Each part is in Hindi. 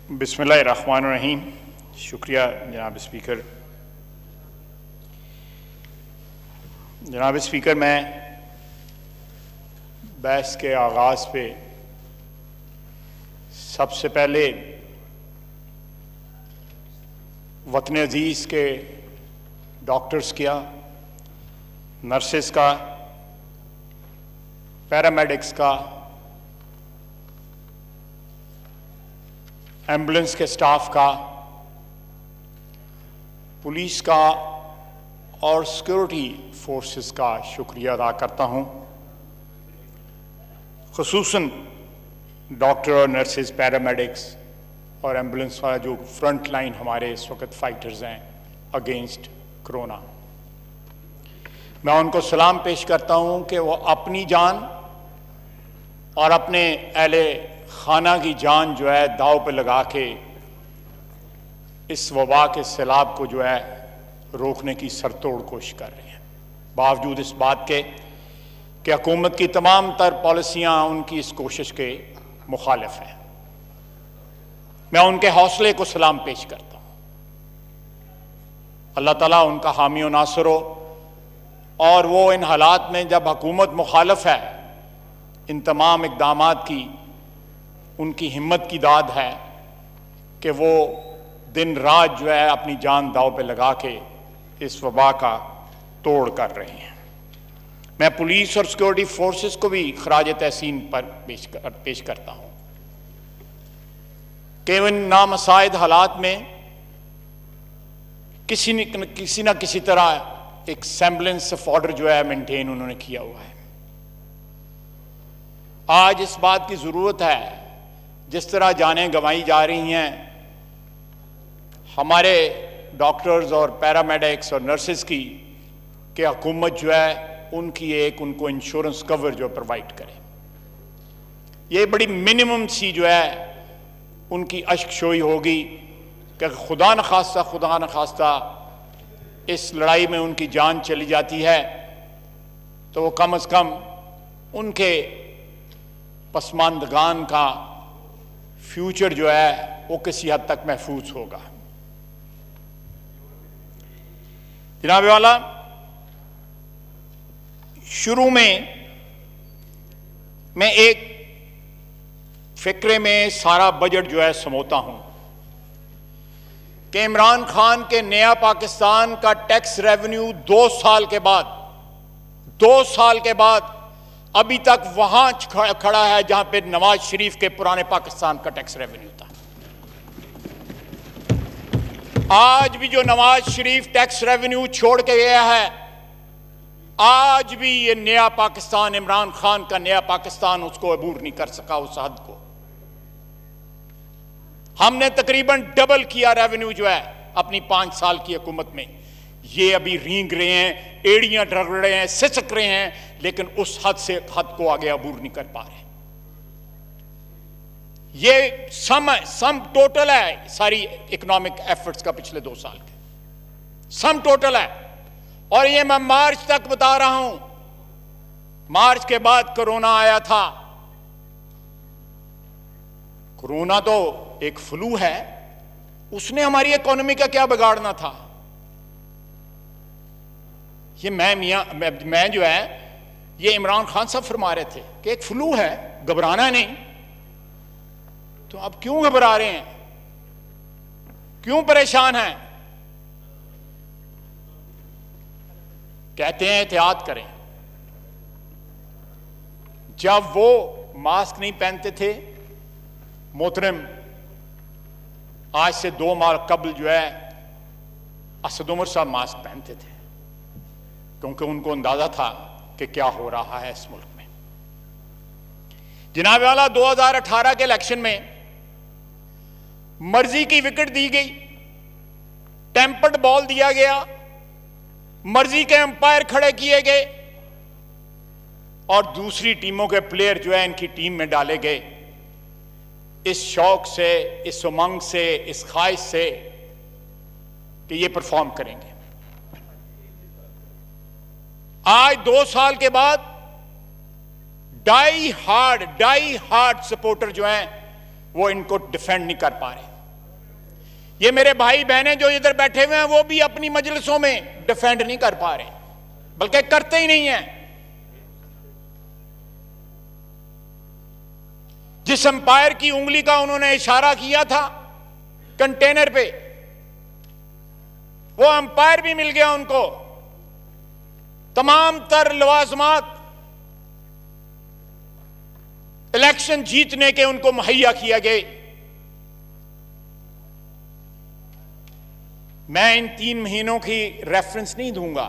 बिस्मिल्लाहिर्रहमानिर्रहीम। शुक्रिया जनाब स्पीकर। जनाब स्पीकर, मैं बहस के आगाज़ पे सबसे पहले वतन अजीज़ के डॉक्टर्स का, नर्सेस का, पैरामेडिक्स का, एम्बुलेंस के स्टाफ का, पुलिस का और सिक्योरिटी फोर्सेस का शुक्रिया अदा करता हूं। ख़ुसूसन डॉक्टर और नर्सेस, पैरामेडिक्स और एम्बुलेंस वाला जो फ्रंट लाइन हमारे इस वक्त फाइटर्स हैं अगेंस्ट कोरोना, मैं उनको सलाम पेश करता हूं कि वो अपनी जान और अपने अहले खाना की जान जो है दाव पे लगा के इस वबा के सैलाब को जो है रोकने की सरतोड़ कोशिश कर रहे हैं। बावजूद इस बात के कि हुकूमत की तमाम तर पॉलिसियां उनकी इस कोशिश के मुखालिफ हैं, मैं उनके हौसले को सलाम पेश करता हूं। अल्लाह ताला उनका हामी और नासर हो, और वो इन हालात में जब हुकूमत मुखालिफ है, इन तमाम इक़दामात की उनकी हिम्मत की दाद है कि वो दिन रात जो है अपनी जान दाव पे लगा के इस वबा का तोड़ कर रहे हैं। मैं पुलिस और सिक्योरिटी फोर्सेस को भी खराज तहसीन पर पेश करता हूं कि इन नामसाइद हालात में किसी न किसी तरह एक सेम्बलेंस ऑफ ऑर्डर जो है मेंटेन उन्होंने किया हुआ है। आज इस बात की ज़रूरत है, जिस तरह जानें गंवाई जा रही हैं हमारे डॉक्टर्स और पैरामेडिक्स और नर्सेस की, कि हुकूमत जो है उनको इंश्योरेंस कवर जो प्रोवाइड करे। ये बड़ी मिनिमम सी जो है उनकी अश्कशोई होगी कि खुदा न खास्ता इस लड़ाई में उनकी जान चली जाती है तो वो कम से कम उनके पसमानदगान का फ्यूचर जो है वो किसी हद तक महफूज होगा। जनाब वाला, शुरू में मैं एक फिक्रे में सारा बजट जो है समोता हूं कि इमरान खान के नया पाकिस्तान का टैक्स रेवेन्यू 2 साल के बाद अभी तक वहां खड़ा है जहां पे नवाज शरीफ के पुराने पाकिस्तान का टैक्स रेवेन्यू था। आज भी जो नवाज शरीफ टैक्स रेवेन्यू छोड़ के गया है, आज भी ये नया पाकिस्तान, इमरान खान का नया पाकिस्तान उसको अबूर नहीं कर सका उस हद को। हमने तकरीबन डबल किया रेवेन्यू जो है अपनी 5 साल की हुकूमत में। ये अभी रींग रहे हैं, एड़ियां डर रहे हैं, सिसक रहे हैं, लेकिन उस हद को आगे अबूर नहीं कर पा रहे। ये सम टोटल है सारी इकोनॉमिक एफर्ट्स का पिछले 2 साल के, सम टोटल है। और ये मैं मार्च तक बता रहा हूं, मार्च के बाद कोरोना आया था। कोरोना तो एक फ्लू है, उसने हमारी इकोनॉमी का क्या बिगाड़ना था। ये मैं जो है ये इमरान खान साहब फरमा रहे थे कि एक फ्लू है, घबराना नहीं। तो अब क्यों घबरा रहे हैं, क्यों परेशान हैं? कहते हैं एहतियात करें। जब वो मास्क नहीं पहनते थे, मोहतरम, आज से 2 माह कबल जो है असद उमर साहब मास्क पहनते थे, क्योंकि उनको अंदाजा था कि क्या हो रहा है इस मुल्क में। जनाब वाला, 2018 के इलेक्शन में मर्जी की विकेट दी गई, टेम्पर्ड बॉल दिया गया, मर्जी के अंपायर खड़े किए गए और दूसरी टीमों के प्लेयर जो है इनकी टीम में डाले गए, इस शौक से, इस उमंग से, इस ख्वाहिश से कि ये परफॉर्म करेंगे। आज 2 साल के बाद डाई हार्ड सपोर्टर जो हैं वो इनको डिफेंड नहीं कर पा रहे। ये मेरे भाई बहनें जो इधर बैठे हुए हैं वो भी अपनी मजलिसों में डिफेंड नहीं कर पा रहे, बल्कि करते ही नहीं हैं। जिस अंपायर की उंगली का उन्होंने इशारा किया था कंटेनर पे, वो अंपायर भी मिल गया उनको। तमाम तर लवाजमात इलेक्शन जीतने के उनको मुहैया किया गए। मैं इन 3 महीनों की रेफरेंस नहीं दूंगा।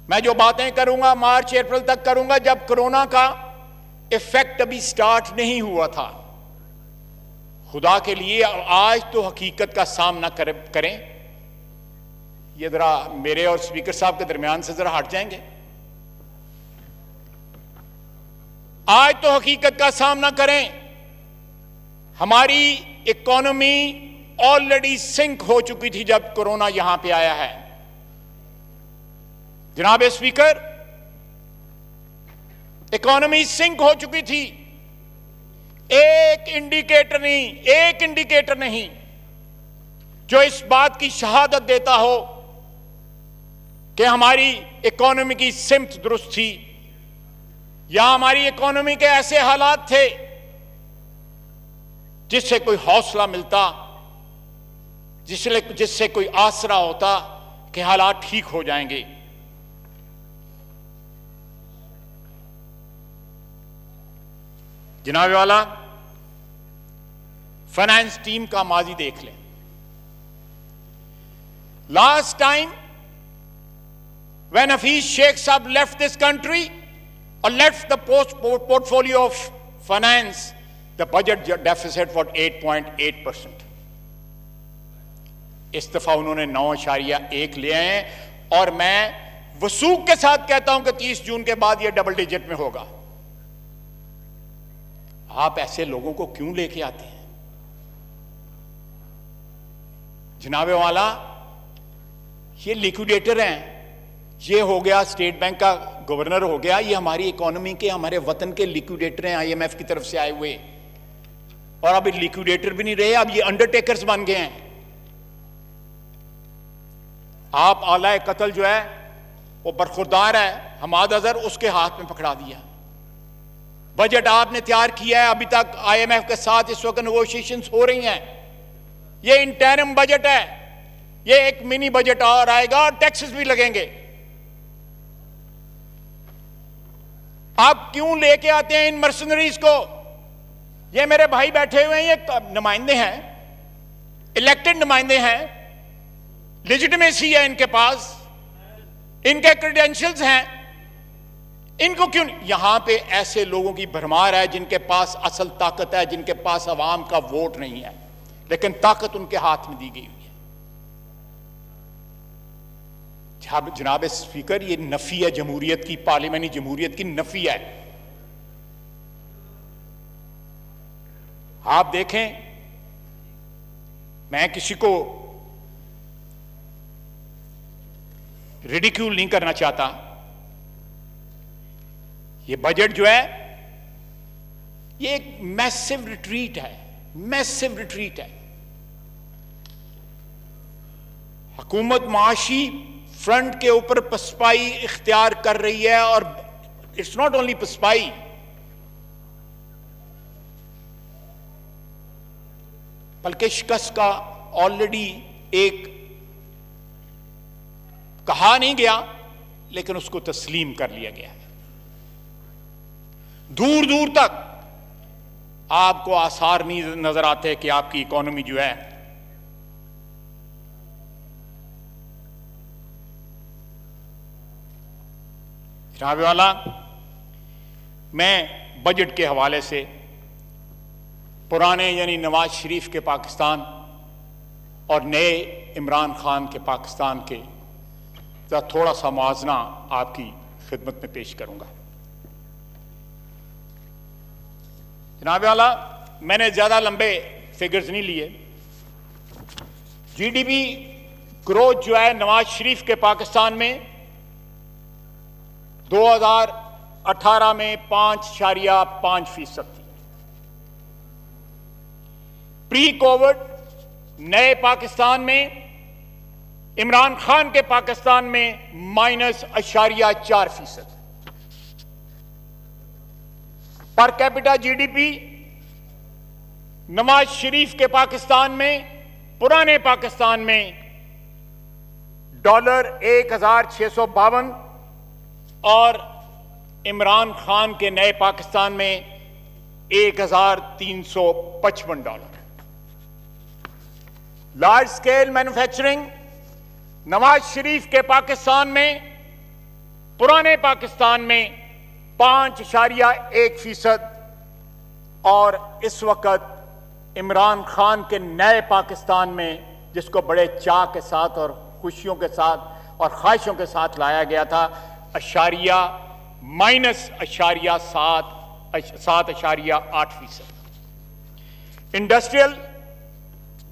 मैं जो बातें करूंगा मार्च अप्रैल तक करूंगा, जब कोरोना का इफेक्ट अभी स्टार्ट नहीं हुआ था। खुदा के लिए आज तो हकीकत का सामना करें। ये जरा मेरे और स्पीकर साहब के दरमियान से जरा हट जाएंगे। आज तो हकीकत का सामना करें। हमारी इकोनॉमी ऑलरेडी सिंक हो चुकी थी जब कोरोना यहां पे आया है। जनाब स्पीकर, इकोनॉमी सिंक हो चुकी थी। एक इंडिकेटर नहीं जो इस बात की शहादत देता हो कि हमारी इकोनॉमी की सिमत दुरुस्त थी, या हमारी इकोनॉमी के ऐसे हालात थे जिससे कोई हौसला मिलता, जिससे कोई आसरा होता कि हालात ठीक हो जाएंगे। जनाब वाला, फाइनेंस टीम का माजी देख लें। Last time when Hafeez Shaikh sahab left this country और left the portfolio of finance, the budget deficit for 8.8%। इस दफा उन्होंने 9.1 ले आए हैं, और मैं वसूख के साथ कहता हूं कि 30 जून के बाद यह डबल डिजिट में होगा। आप ऐसे लोगों को क्यों लेके आते हैं? जनाबे वाला, ये लिक्विडेटर हैं। ये हो गया स्टेट बैंक का गवर्नर हो गया, ये हमारी इकोनॉमी के, हमारे वतन के लिक्विडेटर हैं, IMF की तरफ से आए हुए। और अब लिक्विडेटर भी नहीं रहे, अब ये अंडरटेकर्स बन गए हैं। आप आला कत्ल जो है वो बरखुरदार है हमाद अजहर, उसके हाथ में पकड़ा दिया। बजट आपने तैयार किया है, अभी तक IMF के साथ इस वक्त नेगोशिएशंस हो रही हैं। ये इंटरिम बजट है, ये एक मिनी बजट और आएगा और टैक्सेस भी लगेंगे। आप क्यों लेके आते हैं इन मर्सनरीज को? ये मेरे भाई बैठे हुए हैं, ये नुमाइंदे हैं, इलेक्टेड नुमाइंदे हैं, लेजिटिमेसी है इनके पास, इनके क्रेडेंशियल्स हैं। इनको क्यों? यहां पे ऐसे लोगों की भरमार है जिनके पास असल ताकत है, जिनके पास अवाम का वोट नहीं है, लेकिन ताकत उनके हाथ में दी गई हुई है। जनाब स्पीकर, ये नफी है जमहूरियत की, पार्लियामेंटी जमहूरियत की नफी है। आप देखें, मैं किसी को रिडिक्यूल नहीं करना चाहता। ये बजट जो है ये एक मैसिव रिट्रीट है, मैसिव रिट्रीट है। हुकूमत माशी फ्रंट के ऊपर पसपाई इख्तियार कर रही है, और इट्स नॉट ओनली पसपाई, बल्कि शिकस्त का ऑलरेडी एक कहा नहीं गया, लेकिन उसको तस्लीम कर लिया गया है। दूर दूर तक आपको आसार नहीं नजर आते कि आपकी इकोनॉमी जो है जनाब वाला, मैं बजट के हवाले से पुराने यानी नवाज शरीफ के पाकिस्तान और नए इमरान खान के पाकिस्तान के थोड़ा सा मुआवजना आपकी खिदमत में पेश करूंगा। जनाब वाला, मैंने ज्यादा लंबे फिगर्स नहीं लिए। GDP ग्रोथ जो है नवाज शरीफ के पाकिस्तान में 2018 में 5.5% थी। प्री कोविड नए पाकिस्तान में, इमरान खान के पाकिस्तान में -0.4%। Per capita GDP Nawaz Sharif के पाकिस्तान में, पुराने पाकिस्तान में $1,652 और इमरान खान के नए पाकिस्तान में $1,355। Large scale manufacturing Nawaz Sharif के पाकिस्तान में, पुराने पाकिस्तान में 5.1% और इस वक्त इमरान खान के नए पाकिस्तान में, जिसको बड़े चाह के साथ और खुशियों के साथ और ख्वाहिशों के साथ लाया गया था, -7.8%। इंडस्ट्रियल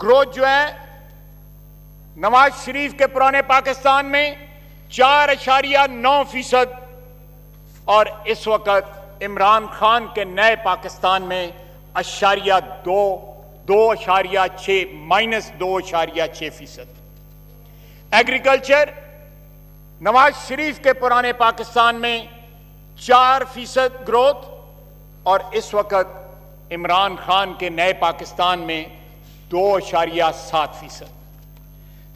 ग्रोथ जो है नवाज शरीफ के पुराने पाकिस्तान में 4.9% और इस वक्त इमरान खान के नए पाकिस्तान में -2.6%। एग्रीकल्चर नवाज शरीफ के पुराने पाकिस्तान में 4% ग्रोथ और इस वक्त इमरान खान के नए पाकिस्तान में 2.7%।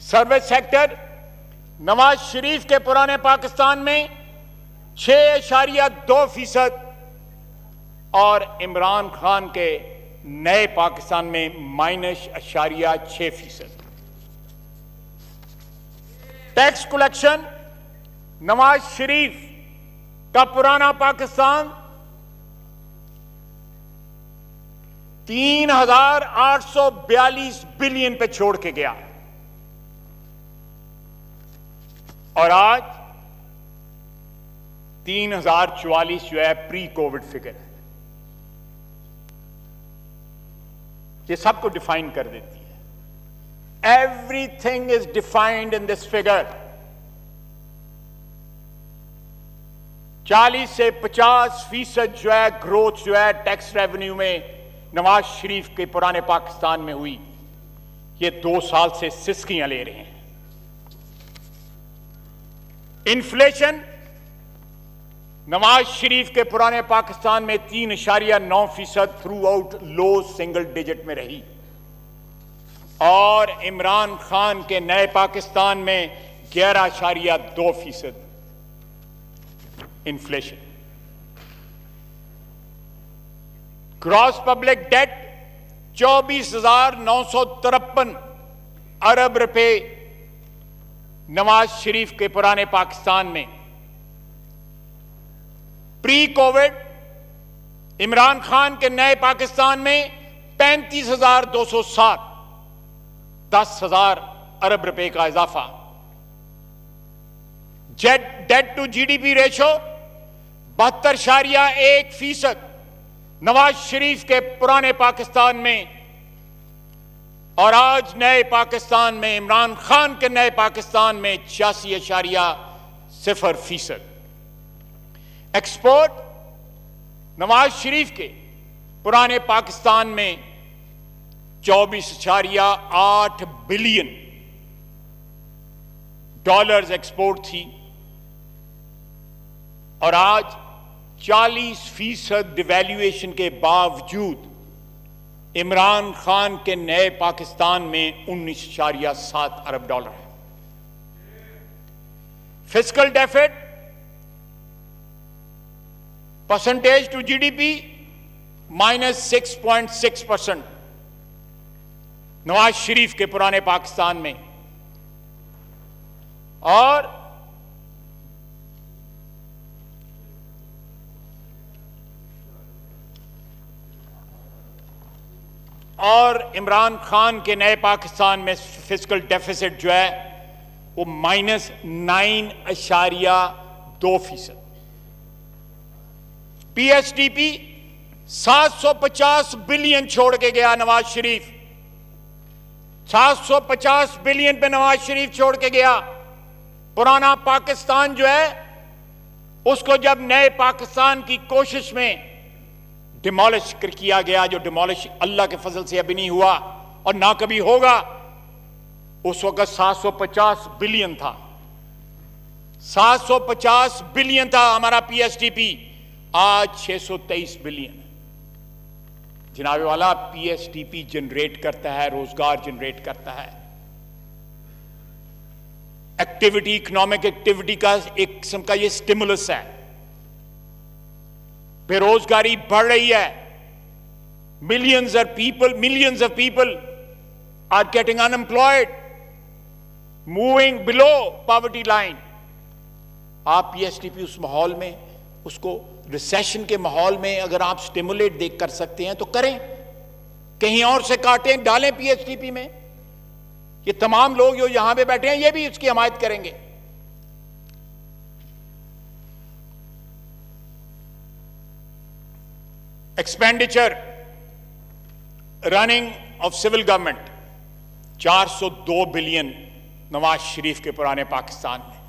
सर्विस सेक्टर नवाज शरीफ के पुराने पाकिस्तान में 6.2% और इमरान खान के नए पाकिस्तान में -6%। टैक्स कलेक्शन नवाज शरीफ का पुराना पाकिस्तान 3,842 बिलियन पे छोड़ के गया और आज 3,044 जो है प्री कोविड फिगर है। ये सबको डिफाइन कर देती है। Everything is defined in this figure. 40 से 50% जो है ग्रोथ जो है टैक्स रेवेन्यू में नवाज शरीफ के पुराने पाकिस्तान में हुई। ये 2 साल से सिसकियां ले रहे हैं। इन्फ्लेशन नवाज शरीफ के पुराने पाकिस्तान में 3.9% थ्रू आउट लो सिंगल डिजिट में रही और इमरान खान के नए पाकिस्तान में 11.2% इन्फ्लेशन। ग्रॉस पब्लिक डेट 24,953 अरब रुपए नवाज शरीफ के पुराने पाकिस्तान में। प्री कोविड इमरान खान के नए पाकिस्तान में 35,207, 10,000 अरब रुपए का इजाफा। Debt to GDP ratio 72.1% Nawaz Sharif के पुराने पाकिस्तान में और आज नए पाकिस्तान में इमरान खान के नए पाकिस्तान में 86.0%। एक्सपोर्ट नवाज शरीफ के पुराने पाकिस्तान में 24.8 बिलियन डॉलर्स एक्सपोर्ट थी और आज 40% डिवैल्यूएशन के बावजूद इमरान खान के नए पाकिस्तान में 19.7 अरब डॉलर है। Fiscal deficit percentage to GDP -6.6% Nawaz Sharif के पुराने पाकिस्तान में और इमरान खान के नए पाकिस्तान में फिस्कल डेफिसिट जो है वो -9.2%। पीएसडीपी 750 बिलियन छोड़ के गया नवाज शरीफ। 750 बिलियन पे नवाज शरीफ छोड़ के गया। पुराना पाकिस्तान जो है उसको जब नए पाकिस्तान की कोशिश में डिमोलिश किया गया, जो डिमोलिश अल्लाह के फजल से अभी नहीं हुआ और ना कभी होगा, उस वक्त 750 बिलियन था, 750 बिलियन था हमारा पीएसडीपी, आज 623 बिलियन। जनाबे वाला, पीएसडीपी जनरेट करता है, रोजगार जनरेट करता है, एक्टिविटी, इकोनॉमिक एक्टिविटी का एक किस्म का ये स्टिमुलस है। बेरोजगारी बढ़ रही है, millions of people are getting unemployed, moving below poverty line. आप पीएसडीपी उस माहौल में, उसको रिसेशन के माहौल में अगर आप स्टिमुलेट देख कर सकते हैं तो करें, कहीं और से काटें, डालें पीएसडीपी में। ये तमाम लोग जो यहां पे बैठे हैं ये भी इसकी हमायत करेंगे। Expenditure running of civil government 402 billion Nawaz Sharif के पुराने पाकिस्तान में,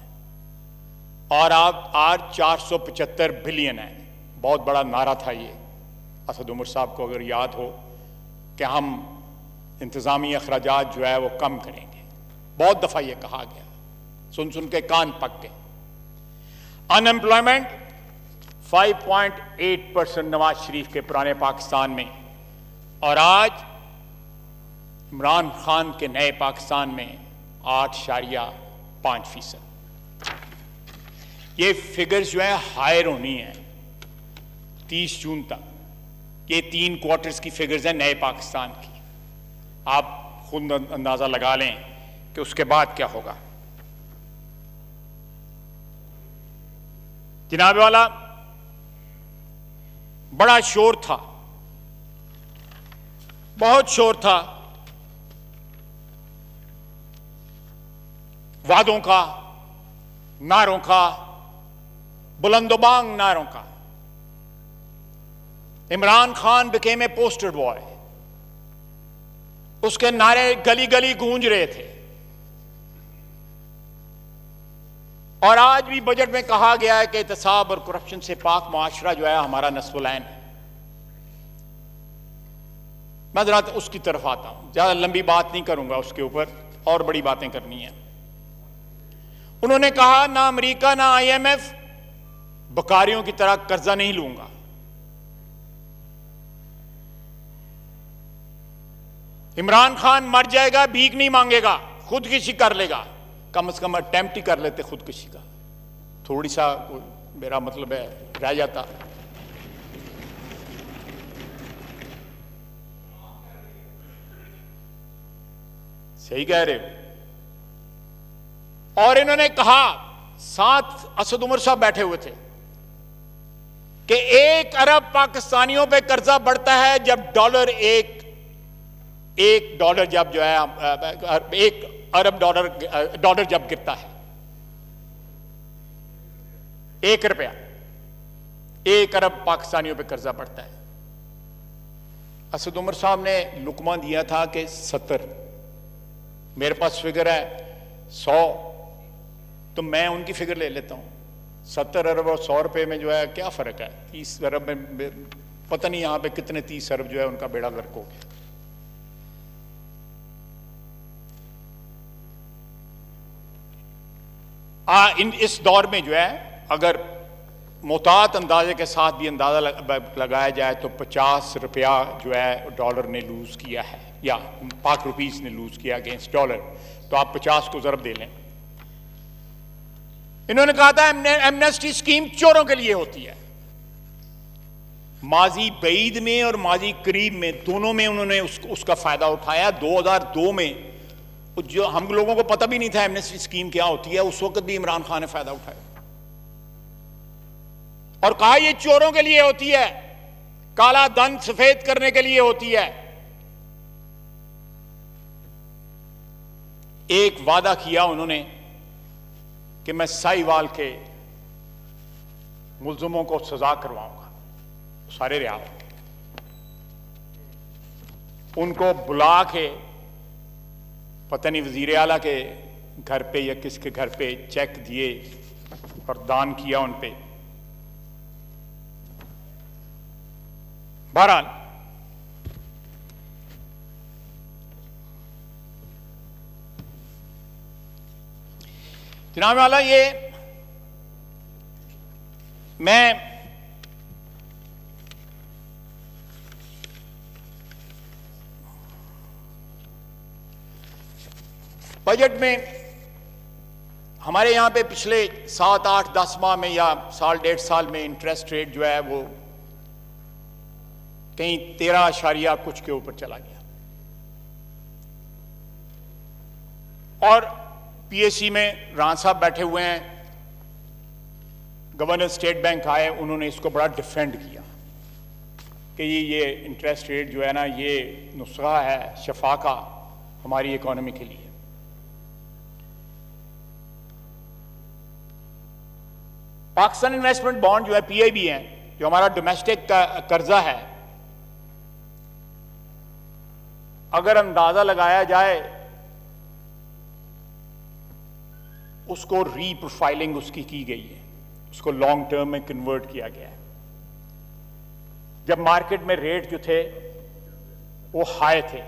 और आप आज 475 बिलियन है। बहुत बड़ा नारा था ये असद उमर साहब को, अगर याद हो, कि हम इंतजामी अखराजात जो है वो कम करेंगे। बहुत दफा ये कहा गया, सुन सुन के कान पक गए। अनएम्प्लॉयमेंट 5.8% नवाज शरीफ के पुराने पाकिस्तान में, और आज इमरान खान के नए पाकिस्तान में 8.5%। ये फिगर्स जो है हायर होनी है 30 जून तक। ये 3 क्वार्टर्स की फिगर्स हैं नए पाकिस्तान की। आप खुद अंदाजा लगा लें कि उसके बाद क्या होगा। जनाब वाला, बड़ा शोर था, बहुत शोर था वादों का, नारों का, बुलंदोबांग नारों का। Imran Khan became a poster boy, उसके नारे गली गली गूंज रहे थे। और आज भी बजट में कहा गया है कि एहतसाब और करप्शन से पाक मुआशरा जो है हमारा नस्बुलैन है। मैं जरा उसकी तरफ आता हूं, ज्यादा लंबी बात नहीं करूंगा उसके ऊपर, और बड़ी बातें करनी है। उन्होंने कहा ना अमेरिका ना आईएमएफ बकारियों की तरह कर्जा नहीं लूंगा। इमरान खान मर जाएगा, भीख नहीं मांगेगा, खुदकुशी कर लेगा। कम से कम अटेम्प्ट ही कर लेते खुदकुशी का, थोड़ी सा मेरा मतलब है रह जाता। सही कह रहे हो। और इन्होंने कहा, साथ असद उमर साहब बैठे हुए थे, कि 1 अरब पाकिस्तानियों पे कर्जा बढ़ता है जब डॉलर एक डॉलर जब जो है 1 अरब डॉलर जब गिरता है, 1 रुपया 1 अरब पाकिस्तानियों पे कर्जा बढ़ता है। असद उमर साहब ने लुकमा दिया था कि 70, मेरे पास फिगर है 100, तो मैं उनकी फिगर ले लेता हूं। 70 अरब और 100 रुपए में जो है क्या फर्क है? 30 अरब में पता नहीं यहां पे कितने 30 अरब जो है उनका बेड़ा गर्क हो गया। इस दौर में जो है अगर मोहतात अंदाजे के साथ भी अंदाजा लगाया जाए तो 50 रुपया जो है डॉलर ने लूज किया है, या पाक रुपीस ने लूज किया अगेंस्ट डॉलर, तो आप 50 को जरब दे लें। इन्होंने कहा था एमनेस्टी स्कीम चोरों के लिए होती है। माजी बईद में और माजी करीब में, दोनों में उन्होंने उसका फायदा उठाया। 2002 में जो हम लोगों को पता भी नहीं था एमनेस्टी स्कीम क्या होती है, उस वक्त भी इमरान खान ने फायदा उठाया और कहा यह चोरों के लिए होती है, काला धन सफेद करने के लिए होती है। एक वादा किया उन्होंने कि मैं साहिवाल के मुल्जिमों को सजा करवाऊंगा, सारे रिहा हो। उनको बुला के पता नहीं वजीर आला के घर पे या किसके घर पे चेक दिए और दान किया उन पे। बहरहाल जनाब वाला, ये मैं बजट में हमारे यहां पे पिछले 7, 8, 10 माह में या साल 1.5 साल में इंटरेस्ट रेट जो है वो कहीं 13 कुछ के ऊपर चला गया। और पीएसी में राणा साहब बैठे हुए हैं, गवर्नर स्टेट बैंक आए, उन्होंने इसको बड़ा डिफेंड किया कि ये इंटरेस्ट रेट जो है ना, ये नुस्खा है शफा का हमारी इकोनॉमी के लिए। पाकिस्तान इन्वेस्टमेंट बॉन्ड जो है, पीआईबी है, जो हमारा डोमेस्टिक का कर्जा है, अगर अंदाजा लगाया जाए उसको रीप्रोफाइलिंग उसकी की गई है, उसको लॉन्ग टर्म में कन्वर्ट किया गया है। जब मार्केट में रेट जो थे वो हाई थे,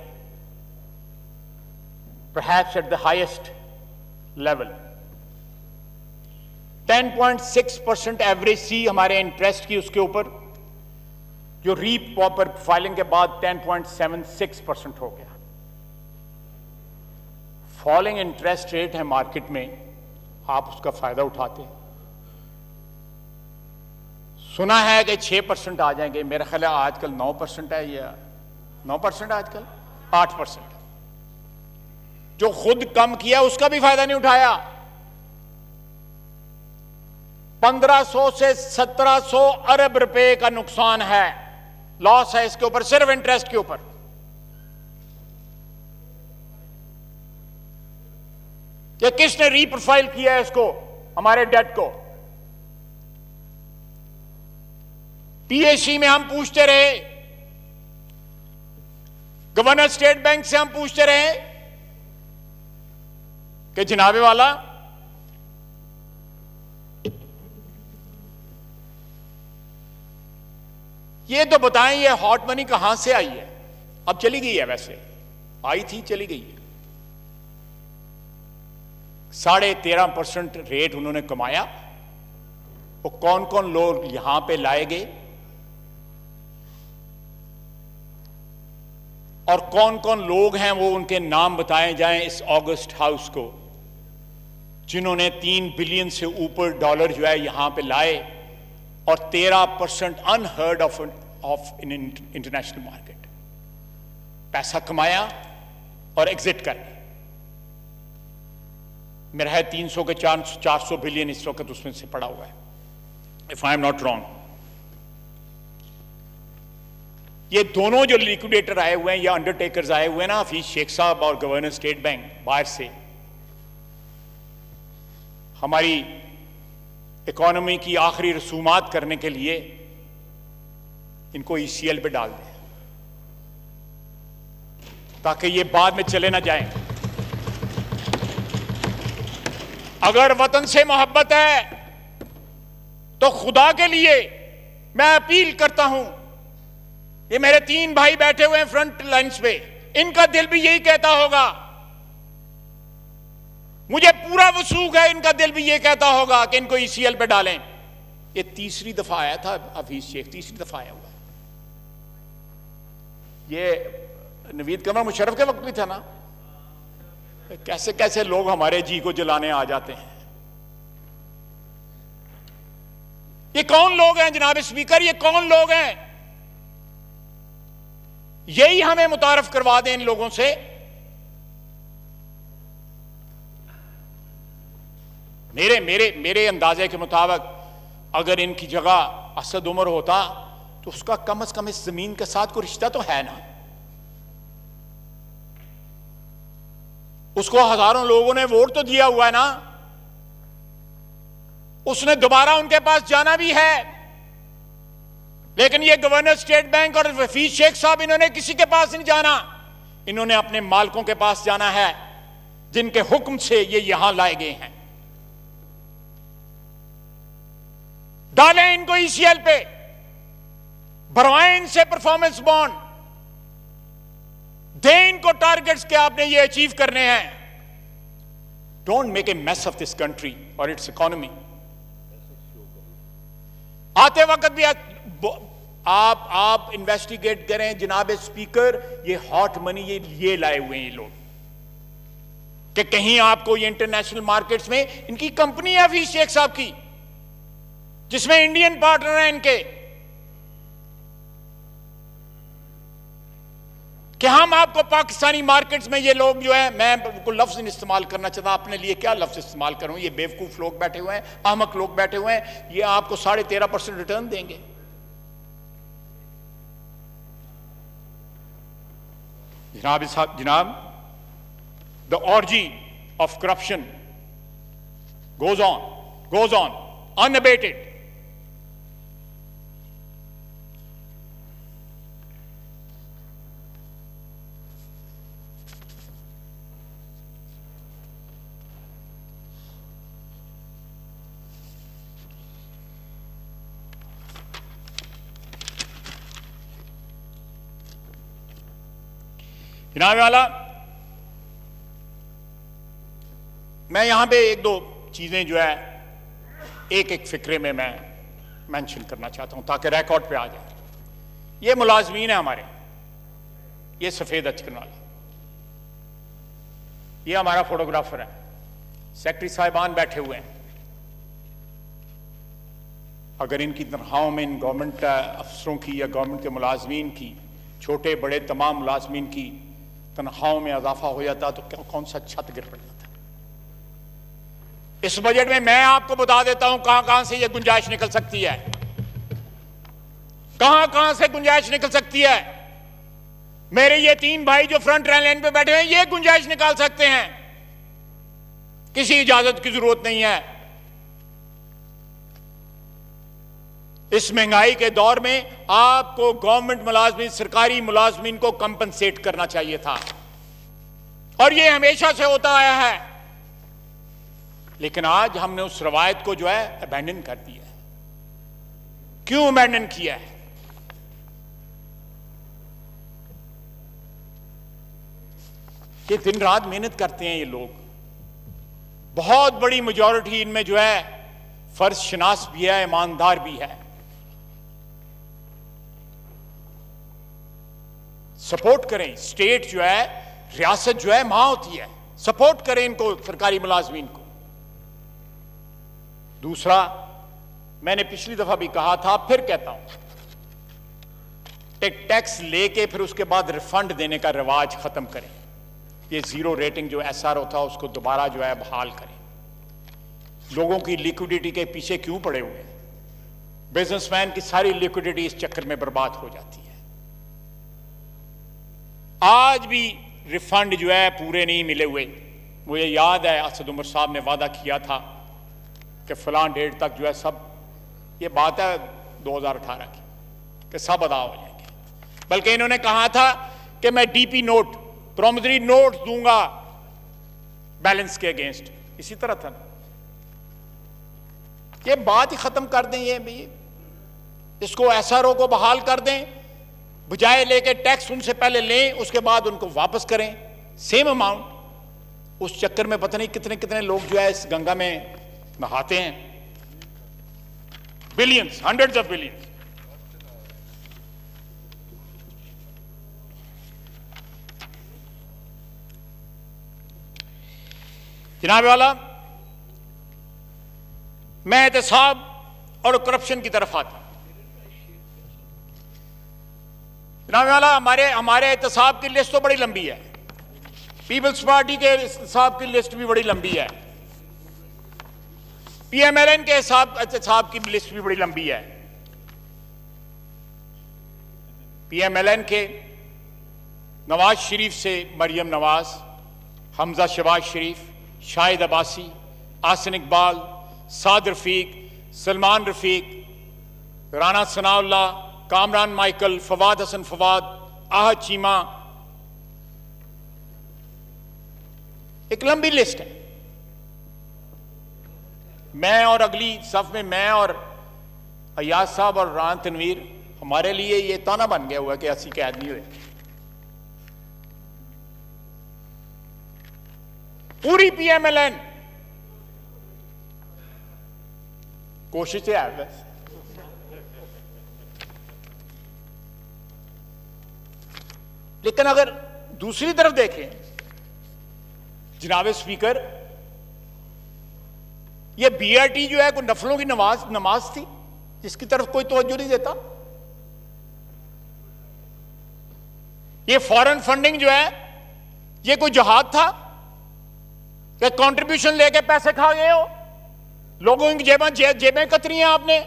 perhaps at the highest level, 10.6% average सी हमारे इंटरेस्ट की उसके ऊपर, जो रीप्रोफाइलिंग के बाद 10.76% हो गया। फॉलिंग इंटरेस्ट रेट है मार्केट में, आप उसका फायदा उठाते हैं। सुना है कि 6% आ जाएंगे, मेरा ख्याल है आजकल 9% है, या 9% आजकल 8%। जो खुद कम किया उसका भी फायदा नहीं उठाया। 1500 से 1700 अरब रुपए का नुकसान है, लॉस है इसके ऊपर, सिर्फ इंटरेस्ट के ऊपर। ये किसने रीप्रोफाइल किया है इसको, हमारे डेट को? पीएसी में हम पूछते रहे, गवर्नर स्टेट बैंक से हम पूछते रहे कि जनाबे वाला ये तो बताएं, ये हॉट मनी कहां से आई है? अब चली गई है, वैसे आई थी, चली गई है। 13.5% रेट उन्होंने कमाया। वो कौन कौन लोग यहां पे लाए गए और कौन कौन लोग हैं, वो उनके नाम बताए जाएं इस ऑगस्ट हाउस को, जिन्होंने 3 बिलियन से ऊपर डॉलर जो है यहां पे लाए और 13% unheard of in international market पैसा कमाया और एग्जिट कर गए। मेरा है 300 के 400 बिलियन इस वक्त उसमें से पड़ा हुआ है, if I am not wrong. ये दोनों जो लिक्विडेटर आए हुए हैं या अंडरटेकर्स आए हुए हैं ना, हफीज शेख साहब और गवर्नर स्टेट बैंक, बाहर से हमारी इकोनॉमी की आखिरी रसूमात करने के लिए इनको ईसीएल पे डाल दें ताकि ये बाद में चले ना जाएं। अगर वतन से मोहब्बत है तो खुदा के लिए मैं अपील करता हूं, ये मेरे 3 भाई बैठे हुए हैं फ्रंट लाइंस पे, इनका दिल भी यही कहता होगा, मुझे पूरा वसूख है, इनका दिल भी ये कहता होगा कि इनको ईसीएल पे डालें। ये तीसरी दफा आया था हफीज शेख, तीसरी दफा आया हुआ। ये नवीद कमर मुशर्रफ के वक्त भी था ना। कैसे कैसे लोग हमारे जी को जलाने आ जाते हैं। ये कौन लोग हैं जनाब स्पीकर, ये कौन लोग हैं? यही हमें मुतारफ करवा दें इन लोगों से। मेरे अंदाजे के मुताबिक अगर इनकी जगह असद उमर होता तो उसका कम से कम इस जमीन के साथ कोई रिश्ता तो है ना। उसको हजारों लोगों ने वोट तो दिया हुआ है ना, उसने दोबारा उनके पास जाना भी है। लेकिन ये गवर्नर स्टेट बैंक और हफीज शेख साहब, इन्होंने किसी के पास नहीं जाना, इन्होंने अपने मालिकों के पास जाना है जिनके हुक्म से ये यहां लाए गए हैं। डालें इनको ईसीएल पे, भरवाएं इनसे परफॉर्मेंस बॉन्ड, दें इनको टारगेट्स के आपने ये अचीव करने हैं Don't make a mess of this country or its economy. आते वक्त भी आप इन्वेस्टिगेट करें जनाब स्पीकर, ये हॉट मनी ये लाए हुए हैं ये लोग, कि कहीं आपको ये इंटरनेशनल मार्केट्स में इनकी कंपनी है हफीज शेख साहब की, जिसमें इंडियन पार्टनर हैं इनके, कि हम आपको पाकिस्तानी मार्केट्स में ये लोग जो है, मैं बिल्कुल लफ्ज नहीं इस्तेमाल करना चाहता, अपने लिए क्या लफ्ज इस्तेमाल करूं, ये बेवकूफ लोग बैठे हुए हैं, अहमक लोग बैठे हुए हैं, ये आपको 13.5% रिटर्न देंगे। जनाब, the orgy of corruption goes on unabated. जनाब वाला, मैं यहां पे एक दो चीजें जो है एक एक फिक्रे में मैं मेंशन करना चाहता हूं ताकि रिकॉर्ड पे आ जाए। ये मुलाजमीन है हमारे, ये सफेद अचकन वाले, ये हमारा फोटोग्राफर है, सेक्रेटरी साहिबान बैठे हुए हैं। अगर इनकी तनख्वाहों में इन गवर्नमेंट अफसरों की या गवर्नमेंट के मुलाजमीन की, छोटे बड़े तमाम मुलाजमीन की तनख्वाहों में इजाफा हो जाता तो कौन सा छत गिर पड़ जाता। इस बजट में मैं आपको बता देता हूं कहां कहां से यह गुंजाइश निकल सकती है, कहां कहां से गुंजाइश निकल सकती है। मेरे ये 3 भाई जो फ्रंट लाइन पे बैठे हैं, ये गुंजाइश निकाल सकते हैं, किसी इजाजत की जरूरत नहीं है। इस महंगाई के दौर में आपको गवर्नमेंट मुलाजमीन, सरकारी मुलाजमीन को कंपनसेट करना चाहिए था, और यह हमेशा से होता आया है। लेकिन आज हमने उस रवायत को जो है अबैंडन कर दिया है। क्यों अबैंडन किया है? ये दिन रात मेहनत करते हैं ये लोग, बहुत बड़ी मेजॉरिटी इनमें जो है फर्ज शनास भी है, ईमानदार भी है। सपोर्ट करें, स्टेट जो है, रियासत जो है वहां होती है, सपोर्ट करें इनको, सरकारी मुलाजमीन को। दूसरा, मैंने पिछली दफा भी कहा था, फिर कहता हूं, टैक्स लेके फिर उसके बाद रिफंड देने का रिवाज खत्म करें। ये जीरो रेटिंग जो SRO था उसको दोबारा जो है बहाल करें। लोगों की लिक्विडिटी के पीछे क्यों पड़े हुए हैं? बिजनेसमैन की सारी लिक्विडिटी इस चक्कर में बर्बाद हो जाती है। आज भी रिफंड जो है पूरे नहीं मिले हुए। मुझे याद है असद उमर साहब ने वादा किया था कि फलां डेट तक जो है सब, ये बात है 2018 की, कि सब अदा हो जाएंगे। बल्कि इन्होंने कहा था कि मैं DP नोट, प्रॉमिसरी नोट दूंगा बैलेंस के अगेंस्ट। इसी तरह था, ये बात ही खत्म कर दें, ये भी इसको SRO को बहाल कर दें, बजाय लेके टैक्स उनसे पहले लें, उसके बाद उनको वापस करें सेम अमाउंट। उस चक्कर में पता नहीं कितने कितने लोग जो है इस गंगा में नहाते हैं, बिलियंस, हंड्रेड्स ऑफ बिलियंस। जनाब वाला, मैं एहतसाब और करप्शन की तरफ आता हूं। जनाब वाला, हमारे एहतसाब की लिस्ट तो बड़ी लंबी है, पीपल्स पार्टी के एहतसाब की लिस्ट भी बड़ी लंबी है, PMLN के एहतसाब की लिस्ट भी बड़ी लंबी है। PMLN के नवाज शरीफ से मरियम नवाज, हमजा शहबाज शरीफ, शाहिद अब्बासी, आसिन इकबाल, साद रफीक, सलमान रफीक, राना सनाउल्लाह, कामरान माइकल, फवाद हसन फवाद, आहद चीमा, एक लंबी लिस्ट है। मैं और अगली सफ में मैं और अयाज साहब और राना तनवीर, हमारे लिए ये ताना बन गया हुआ कि ऐसी कैद नहीं हुए। पूरी PMLN कोशिशें है बस। लेकिन अगर दूसरी तरफ देखें जनाब स्पीकर, ये बीआरटी जो है कोई नफलों की नमाज थी जिसकी तरफ कोई तवज्जो नहीं देता। ये फॉरेन फंडिंग जो है ये कोई जहाद था कि कंट्रीब्यूशन लेके पैसे खा गए हो, लोगों की जेबें कतरी हैं आपने,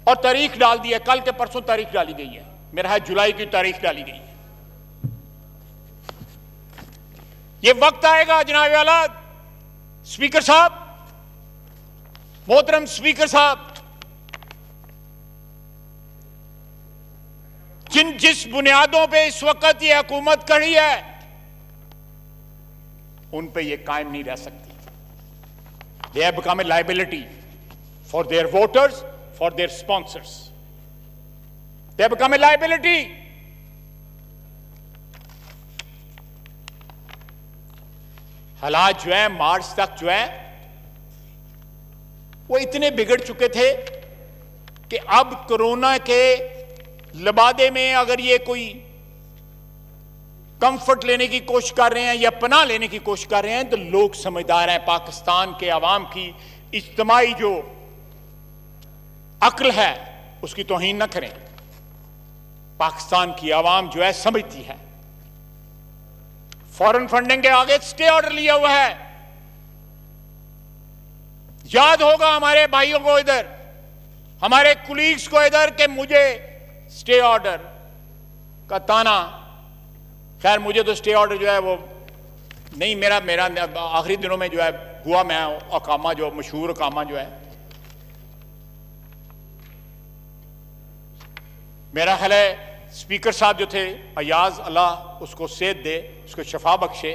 और तारीख डाल दी है, कल के परसों तारीख डाली गई है, मेरा है जुलाई की तारीख डाली गई है। ये वक्त आएगा जनाब वाला स्पीकर साहब, मोहतरम स्पीकर साहब, जिस बुनियादों पे इस वक्त ये हुकूमत खड़ी है उन पे ये कायम नहीं रह सकती। They have become a liability for their voters, for their sponsors, they have become a liability. हालात जो है मार्च तक जो है वो इतने बिगड़ चुके थे कि अब कोरोना के लबादे में अगर ये कोई कंफर्ट लेने की कोशिश कर रहे हैं या पनाह लेने की कोशिश कर रहे हैं तो लोग समझदार हैं। पाकिस्तान के अवाम की इज्तिमाई जो अक्ल है उसकी तौहीन न करें। पाकिस्तान की अवाम जो है समझती है। फॉरेन फंडिंग के आगे स्टे ऑर्डर लिया हुआ है। याद होगा हमारे भाइयों को इधर, हमारे कुलीग्स को इधर, कि मुझे स्टे ऑर्डर का ताना, खैर मुझे तो स्टे ऑर्डर जो है वो नहीं, मेरा आखिरी दिनों में जो है हुआ, मैं अकामा जो मशहूर अकामा जो है, मेरा ख्याल है स्पीकर साहब जो थे अयाज, अल्लाह उसको सेहत दे, उसको शफा बख्शे,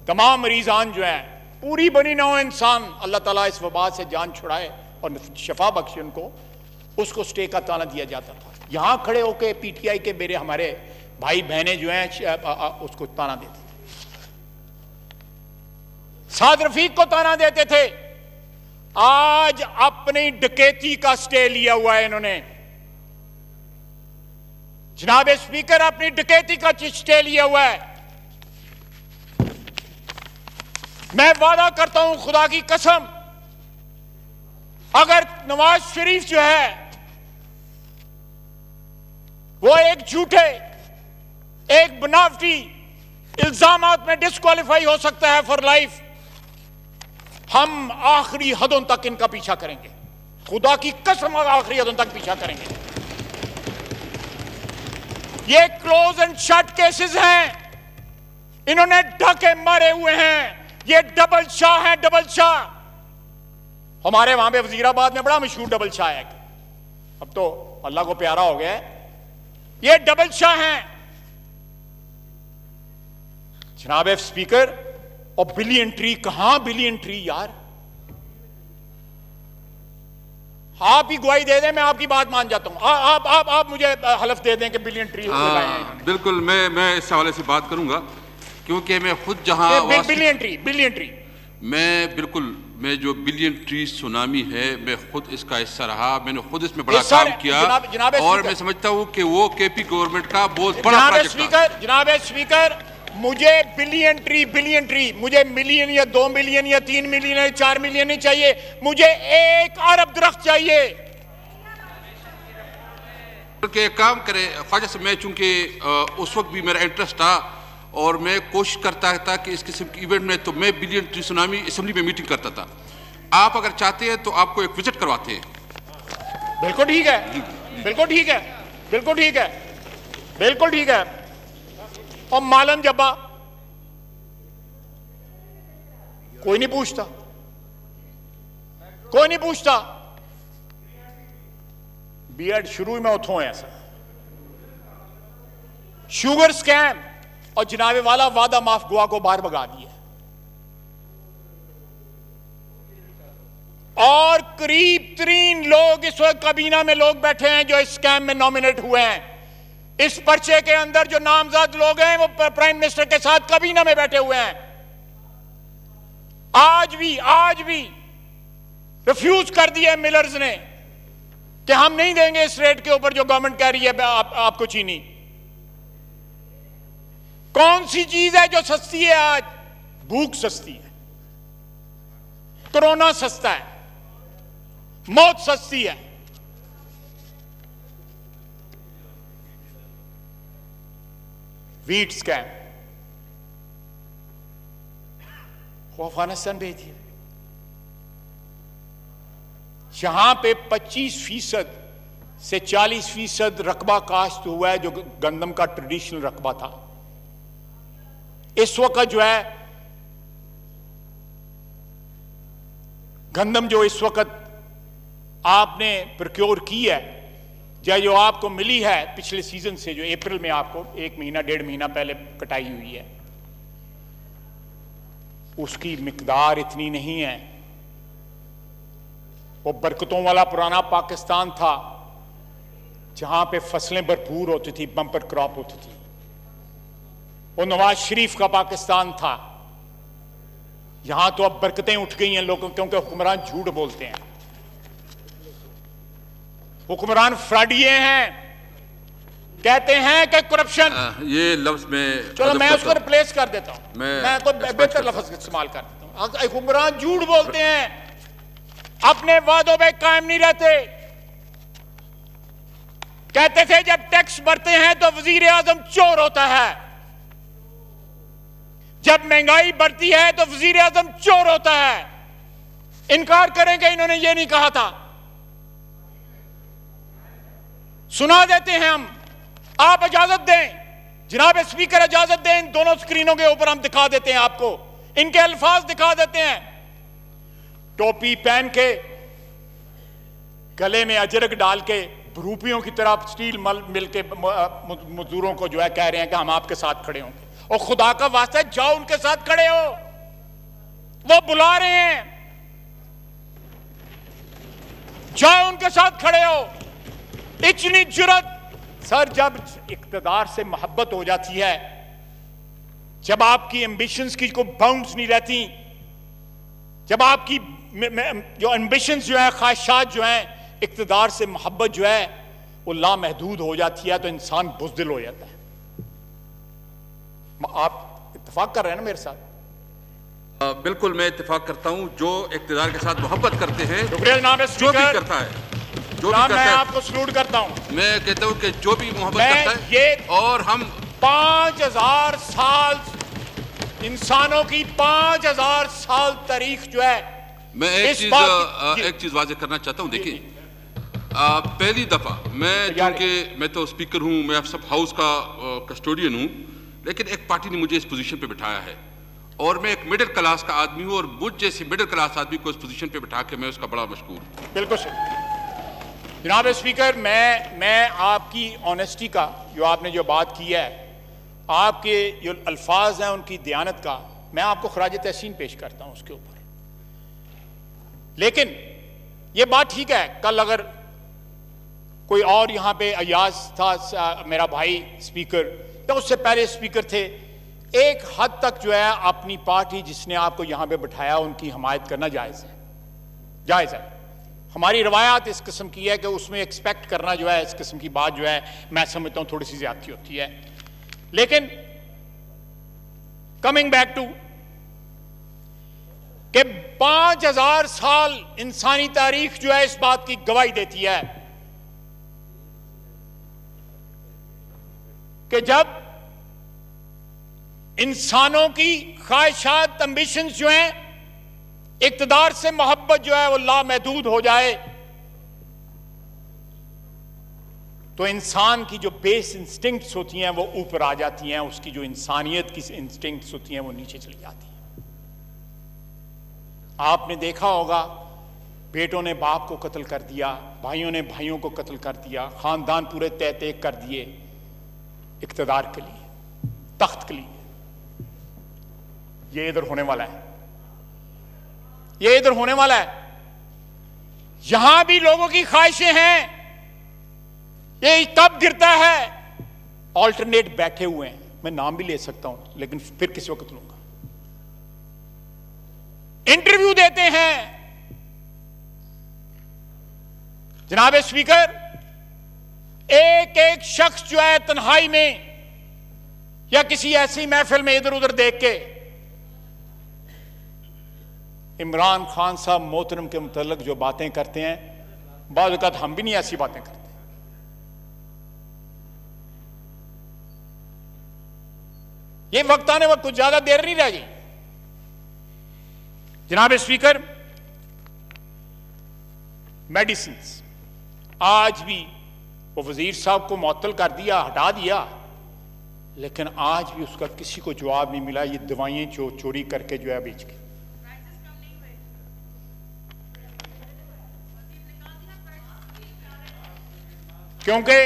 तमाम मरीजान जो हैं, पूरी बनी नौ इंसान अल्लाह ताला इस वबा से जान छुड़ाए और शफा बख्शे उनको, उसको स्टे का ताना दिया जाता था। यहां खड़े होकर पीटीआई के मेरे हमारे भाई बहनें जो हैं उसको ताना देते थे, साद रफीक को ताना देते थे। आज अपनी डकैती का स्टे लिया हुआ है इन्होंने। जनाब स्पीकर, अपनी डकैती का स्टे लिया हुआ है। मैं वादा करता हूं खुदा की कसम, अगर नवाज शरीफ जो है वो एक झूठे, एक बनावटी इल्जामात में डिस्क्वालीफाई हो सकता है फॉर लाइफ, हम आखिरी हदों तक इनका पीछा करेंगे। खुदा की कसम आखिरी हदों तक पीछा करेंगे। ये क्लोज एंड शट केसेस हैं, इन्होंने ढके मारे हुए हैं। ये डबल शाह है, डबल शाह। हमारे वहां पे वजीराबाद में बड़ा मशहूर डबल शाह है, अब तो अल्लाह को प्यारा हो गया है। ये डबल शाह हैं जनाब स्पीकर। और बिलियन ट्री, कहां बिलियन ट्री यार? आप ही गवाही दे दें, मैं आपकी बात मान जाता हूं। आप मुझे हलफ दे दें कि बिलियन ट्री लगाए हैं। बिल्कुल, मैं इस हवाले से बात करूंगा, क्योंकि मैं खुद जहां बिलियन ट्री मैं जो बिलियन ट्री सुनामी है, मैं खुद इसका हिस्सा रहा। मैंने खुद इसमें बड़ा काम किया और मैं समझता हूं कि वो केपी गवर्नमेंट का बहुत बड़ा प्रोजेक्ट था। जनाब स्पीकर, मुझे बिलियन ट्री, मुझे मिलियन या 2 मिलियन या 3 मिलियन या 4 मिलियन नहीं चाहिए, मुझे 1 अरब दरख्त चाहिए। एक काम करे ख्वाजा साहब, मैं चूंकि उस वक्त भी मेरा इंटरेस्ट था और मैं कोशिश करता था कि इस किस्म के इवेंट में, तो मैं बिलियन ट्री सुनामी असेंबली में मीटिंग करता था। आप अगर चाहते हैं तो आपको एक विजिट करवाते हैं। बिल्कुल ठीक है, बिल्कुल ठीक है, बिल्कुल ठीक है, बिल्कुल ठीक है। और मालम जब्बा कोई नहीं पूछता, कोई नहीं पूछता। बीएड शुरू में उठो है ऐसा शुगर स्कैम और जनाबे वाला वादा माफ गुआ को बाहर भगा दिया। और करीब 3 लोग इस वक्त काबीना में लोग बैठे हैं जो इस स्कैम में नॉमिनेट हुए हैं। इस पर्चे के अंदर जो नामजद लोग हैं वो प्राइम मिनिस्टर के साथ काबीना में बैठे हुए हैं। आज भी रिफ्यूज कर दिया मिलर्स ने कि हम नहीं देंगे इस रेट के ऊपर जो गवर्नमेंट कह रही है आपको चीनी। कौन सी चीज है जो सस्ती है आज? भूख सस्ती है, कोरोना सस्ता है, मौत सस्ती है। वीट स्कैम अफगानिस्तान भेजिए, जहां पे 25% से 40% रकबा काश्त हुआ है, जो गंदम का ट्रेडिशनल रकबा था। इस वक्त जो है गंदम जो इस वक्त आपने प्रोक्योर की है, या जो आपको मिली है पिछले सीजन से, जो अप्रैल में आपको 1 महीना 1.5 महीना पहले कटाई हुई है, उसकी मिकदार इतनी नहीं है। वो बरकतों वाला पुराना पाकिस्तान था जहां पे फसलें भरपूर होती थी, बम्पर क्रॉप होती थी। वो नवाज शरीफ का पाकिस्तान था। यहां तो अब बरकतें उठ गई हैं लोगों, क्योंकि हुक्मरान झूठ बोलते हैं, हुक्मरान फ्रॉडिये हैं, कहते हैं कि करप्शन। ये लफ्ज में चलो मैं उसको रिप्लेस कर देता हूं, मैं कोई बेहतर लफ्ज इस्तेमाल कर देता हूं। हुक्मरान झूठ बोलते हैं, अपने वादों पे कायम नहीं रहते। कहते थे जब टैक्स भरते हैं तो वजीर आजम चोर होता है, जब महंगाई बढ़ती है तो वजीर आजम चोर होता है। इनकार करेंगे, इन्होंने ये नहीं कहा था। सुना देते हैं हम, आप इजाजत दें, जनाब स्पीकर इजाजत दें, इन दोनों स्क्रीनों के ऊपर हम दिखा देते हैं आपको, इनके अल्फाज दिखा देते हैं। टोपी पहन के, गले में अजरक डाल के, भरूपियों की तरह स्टील मिल के मजदूरों को जो है कह रहे हैं कि हम आपके साथ खड़े होंगे। और खुदा का वास्ता है, जाओ उनके साथ खड़े हो, वो बुला रहे हैं, जाओ उनके साथ खड़े हो। इतनी जुर्रत सर, जब इक्तदार से मोहब्बत हो जाती है, जब आपकी एम्बिशंस की कोई बाउंड्स नहीं रहती, जब आपकी जो एम्बिशंस जो है, ख्वाहिशात जो हैं, इक्तदार से मोहब्बत जो है वो लामहदूद हो जाती है, तो इंसान बुज़दिल हो जाता है। आप इत्तेफाक कर रहे हैं ना मेरे साथ? बिल्कुल मैं इत्तेफाक करता हूं। जो इक्तदार के साथ मोहब्बत करते हैं, शुक्रिया जनाब जो भी करता है, जो भी करता मैं है, आपको सलूट करता हूं। मैं कहता हूं कि जो भी मोहब्बत करता है, ये और हम 5000 साल इंसानों की 5000 साल तारीख जो है, मैं एक चीज वाज़ेह करना चाहता हूं। देखिए, पहली दफा मैं, क्योंकि मैं तो स्पीकर हूं, मैं सब हाउस का कस्टोडियन हूं, लेकिन एक पार्टी ने मुझे इस पोजीशन पे बिठाया है, और मैं एक मिडिल क्लास का आदमी हूं, और मुझ जैसे मिडिल क्लास आदमी को इस पोजीशन पे बिठा के मैं उसका बड़ा मशकूर हूं। बिल्कुल जनाब स्पीकर, मैं आपकी ऑनेस्टी का, जो आपने जो बात की है, आपके जो अल्फाज हैं उनकी दयानत का, मैं आपको खराज तहसीन पेश करता हूं उसके ऊपर। लेकिन ये बात ठीक है, कल अगर कोई और यहां पे अयाज था मेरा भाई स्पीकर, तो उससे पहले स्पीकर थे, एक हद तक जो है अपनी पार्टी जिसने आपको यहां पे बिठाया उनकी हमायत करना जायज है, जायज है। हमारी रवायात इस किस्म की है कि उसमें एक्सपेक्ट करना जो है, इस किस्म की बात जो है, मैं समझता हूं थोड़ी सी ज्यादती होती है। लेकिन कमिंग बैक टू कि 5000 साल इंसानी तारीख जो है इस बात की गवाही देती है कि जब इंसानों की ख्वाहिशात, एम्बिशंस जो हैं, इक्तदार से मोहब्बत जो है वो लामहदूद हो जाए, तो इंसान की जो बेस इंस्टिंक्ट्स होती हैं वो ऊपर आ जाती हैं, उसकी जो इंसानियत की इंस्टिंक्ट्स होती हैं वो नीचे चली जाती हैं। आपने देखा होगा, बेटों ने बाप को कत्ल कर दिया, भाइयों ने भाइयों को कत्ल कर दिया, खानदान पूरे तय तय कर दिए इक्तदार के लिए, तख्त के लिए। ये इधर होने वाला है, ये इधर होने वाला है। यहां भी लोगों की ख्वाहिशें हैं, ये कब गिरता है? ऑल्टरनेट बैठे हुए हैं, मैं नाम भी ले सकता हूं लेकिन फिर किसी वक्त लूंगा। इंटरव्यू देते हैं, जनाब स्पीकर, एक एक शख्स जो है तन्हाई में या किसी ऐसी महफिल में इधर उधर देख के इमरान खान साहब मोहतरम के मुतल्लिक जो बातें करते हैं, बाज़ औक़ात हम भी नहीं ऐसी बातें करते। ये वक्त आने वक्त कुछ ज्यादा देर नहीं रह गई। जनाब स्पीकर, मेडिसिन आज भी वो वजीर साहब को मुअत्तल कर दिया, हटा दिया, लेकिन आज भी उसका किसी को जवाब नहीं मिला। ये दवाइयां जो चोरी करके जो है बेच के, क्योंकि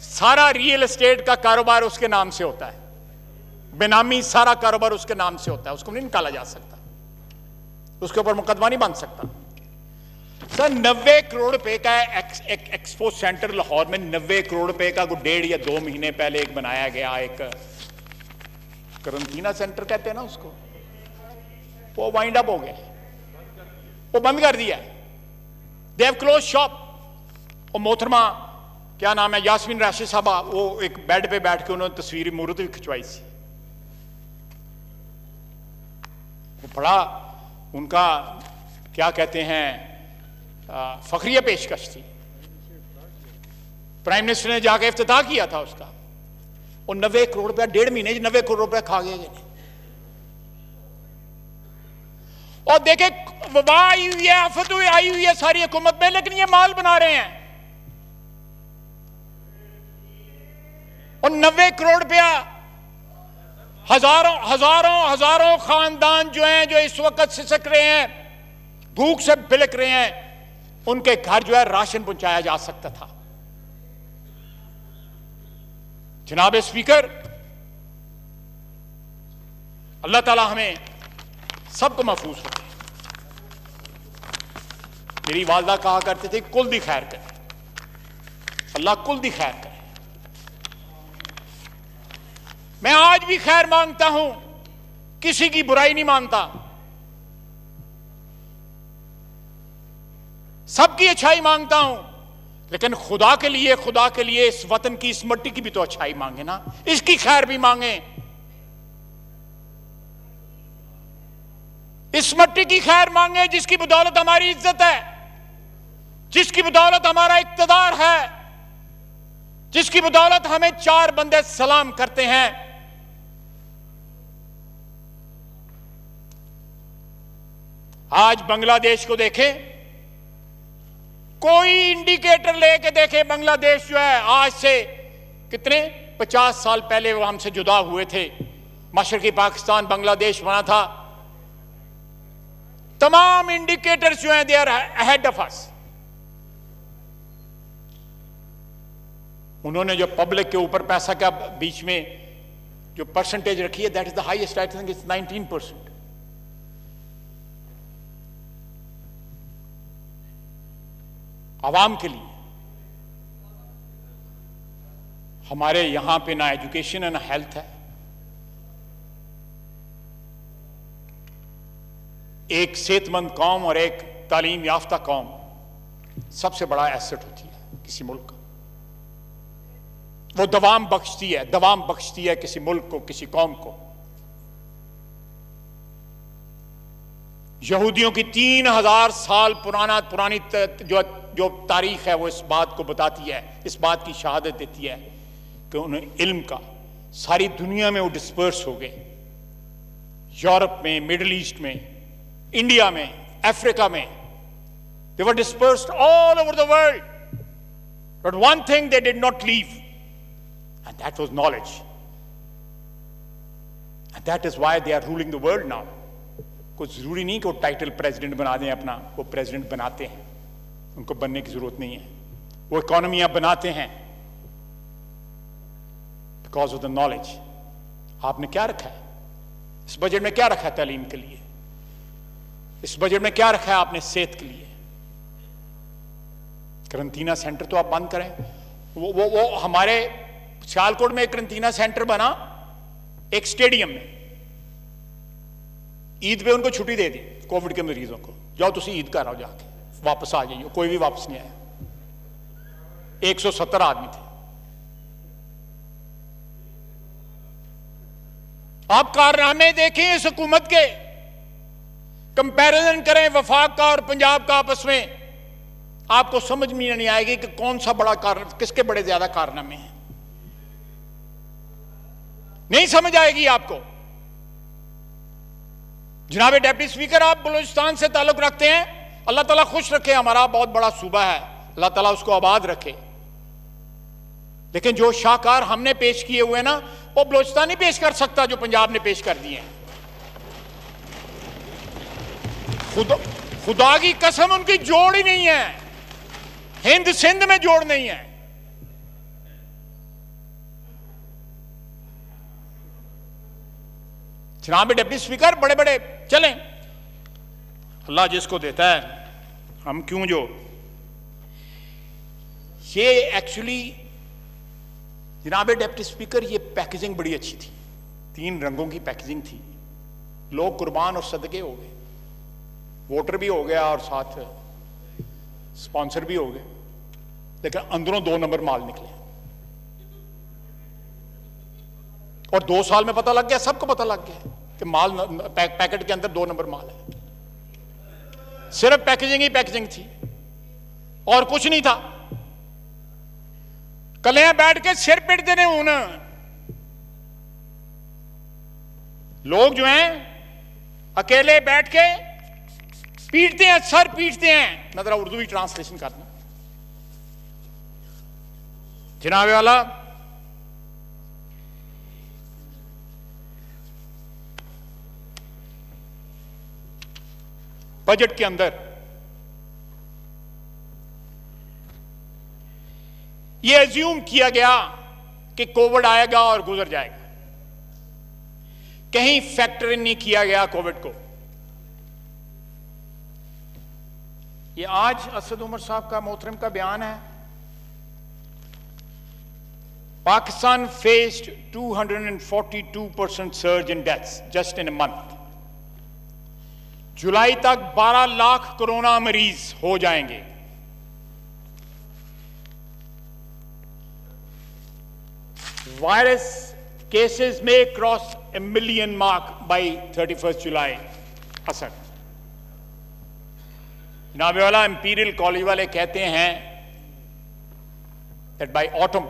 सारा रियल एस्टेट का कारोबार उसके नाम से होता है, बेनामी सारा कारोबार उसके नाम से होता है, उसको नहीं निकाला जा सकता, उसके ऊपर मुकदमा नहीं बन सकता। सर 90 करोड़ रुपए का एक एक्सपो सेंटर लाहौर में 90 करोड़ रुपए का 1.5 या 2 महीने पहले एक बनाया गया, एक करंटीना सेंटर कहते हैं ना उसको, वो वाइंड अप हो गया, वो बंद कर दिया। They have close shop. और मोहतरमा क्या नाम है, यास्मीन राशिद साहबा, वो एक बेड पे बैठ के उन्होंने तस्वीर मूर्त भी खिंचवाई थी। वो बड़ा उनका क्या कहते हैं फखरिया पेशकश थी। प्राइम मिनिस्टर ने जाकर इफ्तिताह किया था उसका। और 90 करोड़ रुपया 1.5 महीने 90 करोड़ रुपया खा गए। और देखे वबा आई हुई है, आफत आई हुई है सारी हुकूमत में, लेकिन ये माल बना रहे हैं। और 90 करोड़ रुपया हजारों हजारों हजारों खानदान जो हैं, जो इस वक्त सिसक रहे हैं, भूख से बिलक रहे हैं, उनके घर जो है राशन पहुंचाया जा सकता था। जनाब स्पीकर, अल्लाह ताला हमें सबको महफूज रखे। मेरी वालदा कहा करते थे कुल दी खैर करे, अल्लाह कुल दी खैर करे। मैं आज भी खैर मांगता हूं, किसी की बुराई नहीं मानता, सबकी अच्छाई मांगता हूं, लेकिन खुदा के लिए इस वतन की, इस मट्टी की भी तो अच्छाई मांगे ना, इसकी खैर भी मांगे, इस मट्टी की खैर मांगे जिसकी बदौलत हमारी इज्जत है, जिसकी बदौलत हमारा इक्तदार है, जिसकी बदौलत हमें 4 बंदे सलाम करते हैं। आज बांग्लादेश को देखें, कोई इंडिकेटर लेके देखे, बांग्लादेश जो है आज से कितने 50 साल पहले वो हमसे जुदा हुए थे, मशरकी पाकिस्तान बांग्लादेश बना था। तमाम इंडिकेटर्स जो हैं they are ahead of us. उन्होंने जो पब्लिक के ऊपर पैसा का बीच में जो परसेंटेज रखी है, that is the highest, I think it's 19%। आवाम के लिए हमारे यहां पे ना एजुकेशन है ना हेल्थ है। एक सेहतमंद कौम और एक तालीम याफ्ता कौम सबसे बड़ा एसेट होती है किसी मुल्क का। वो दवाम बख्शती है किसी मुल्क को, किसी कौम को। यहूदियों की 3000 साल पुरानी जो तारीख है, वो इस बात को बताती है, इस बात की शहादत देती है कि उन्हें इल्म का सारी दुनिया में वो डिस्पर्स हो गए। यूरोप में, मिडिल ईस्ट में, इंडिया में, अफ्रीका में, they were dispersed all over the world, but one thing they did not leave, and that was knowledge, and that is why they are ruling the world now. कुछ जरूरी नहीं कि वो टाइटल प्रेसिडेंट बना दें अपना, वो प्रेसिडेंट बनाते हैं, उनको बनने की जरूरत नहीं है। वो इकोनॉमियां बनाते हैं बिकॉज ऑफ द नॉलेज। आपने क्या रखा है इस बजट में? क्या रखा है तालीम के लिए? इस बजट में क्या रखा है आपने सेहत के लिए? करंटीना सेंटर तो आप बंद करें। वो हमारे सियालकोट में एक करंटीना सेंटर बना, एक स्टेडियम में। ईद पे उनको छुट्टी दे दी कोविड के मरीजों को, जाओ तुम ईद कर आओ, जाके वापस आ जाइए। कोई भी वापस नहीं आया। 170 आदमी थे। आप कारनामे देखें इस हुकूमत के, कंपैरिजन करें वफाक का और पंजाब का आपस में, आपको समझ में नहीं आएगी कि कौन सा बड़ा कारण, किसके बड़े ज्यादा कारनामे हैं। नहीं समझ आएगी आपको। जनाब डिप्टी स्पीकर, आप बलूचिस्तान से ताल्लुक रखते हैं, अल्लाह ताला खुश रखे, हमारा बहुत बड़ा सूबा है, अल्लाह ताला उसको आबाद रखे। लेकिन जो शाहकार हमने पेश किए हुए ना, वो बलूचिस्तान नहीं पेश कर सकता जो पंजाब ने पेश कर दिए हैं। खुदा की कसम, उनकी जोड़ ही नहीं है, हिंद सिंध में जोड़ नहीं है। जनाब डिप्टी स्पीकर, बड़े बड़े चलें, अल्लाह जिसको देता है, हम क्यों जो। ये एक्चुअली जनाब डिप्टी स्पीकर, ये पैकेजिंग बड़ी अच्छी थी, 3 रंगों की पैकेजिंग थी। लोग कुर्बान और सदके हो गए, वोटर भी हो गया और साथ स्पॉन्सर भी हो गए, लेकिन अंदरों 2 नंबर माल निकले। और 2 साल में पता लग गया, सबको पता लग गया कि माल पैकेट के अंदर 2 नंबर माल है। सिर्फ पैकेजिंग ही पैकेजिंग थी और कुछ नहीं था। कलियां बैठ के सिर पीटते ने। हूं लोग जो हैं अकेले बैठ के पीटते हैं, सर पीटते हैं। मैं जरा उर्दू ही ट्रांसलेशन कर दूं। जनाब वाला, बजट के अंदर यह एज्यूम किया गया कि कोविड आएगा और गुजर जाएगा। कहीं फैक्टर नहीं किया गया कोविड को। यह आज असद उमर साहब का मोहतरम का बयान है। Pakistan faced 242% surge in deaths just in a month. जुलाई तक 12 लाख कोरोना मरीज हो जाएंगे। वायरस केसेस में cross a million mark by 31st July. Asad जनाब वाला, इंपीरियल कॉलेज वाले कहते हैं that by autumn,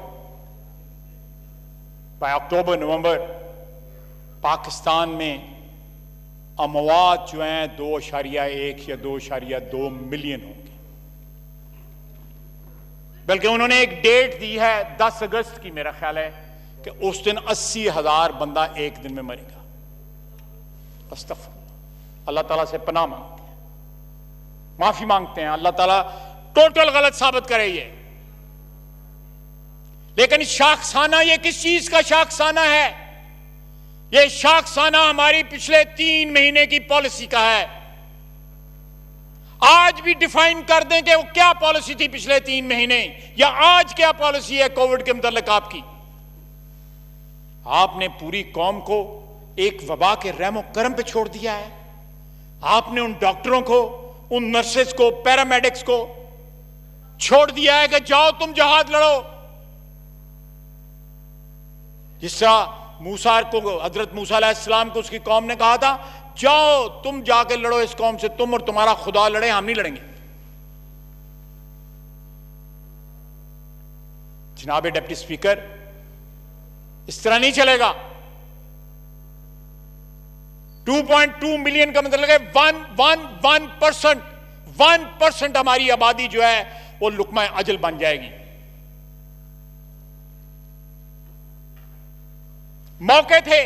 by October, November, Pakistan में अमवात जो हैं 2.1 या 2.2 मिलियन होंगे। बल्कि उन्होंने एक डेट दी है 10 अगस्त की, मेरा ख्याल है कि उस दिन 80,000 बंदा एक दिन में मरेगा। अस्तग़फुरुल्लाह, अल्लाह ताला से पनाह मांगते हैं, माफी मांगते हैं, अल्लाह ताला टोटल गलत साबित करे ये। लेकिन शाखसाना, ये किस चीज का शाखसाना है? ये शाखसाना हमारी पिछले 3 महीने की पॉलिसी का है। आज भी डिफाइन कर दें कि वो क्या पॉलिसी थी पिछले 3 महीने, या आज क्या पॉलिसी है कोविड के मुतल्लिक आपकी। आपने पूरी कौम को एक वबा के रहमो करम पे छोड़ दिया है। आपने उन डॉक्टरों को, उन नर्सेस को, पैरामेडिक्स को छोड़ दिया है कि जाओ तुम जहाद लड़ो। जिस तरह मूसा को, हजरत मूसा अलैहिस्सलाम को उसकी कौम ने कहा था, जाओ तुम जाके लड़ो इस कौम से, तुम और तुम्हारा खुदा लड़े, हम नहीं लड़ेंगे। जनाब डिप्टी स्पीकर, इस तरह नहीं चलेगा। 2.2 मिलियन का मतलब है 1% हमारी आबादी जो है वो लुकमा अजल बन जाएगी। मौके थे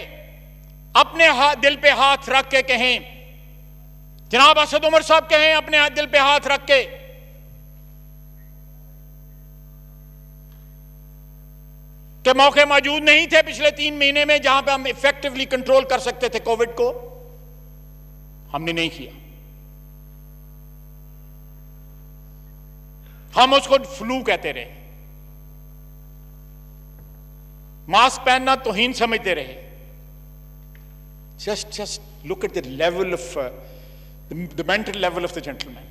अपने दिल पे हाथ रख के कहें, जनाब असद उमर साहब कहें अपने दिल पे हाथ रख के कि मौके मौजूद नहीं थे पिछले 3 महीने में जहां पे हम इफेक्टिवली कंट्रोल कर सकते थे कोविड को। हमने नहीं किया। हम उसको फ्लू कहते रहे, मास्क पहनना तौहीन समझते रहे। just look at the level of the mental level of the gentleman.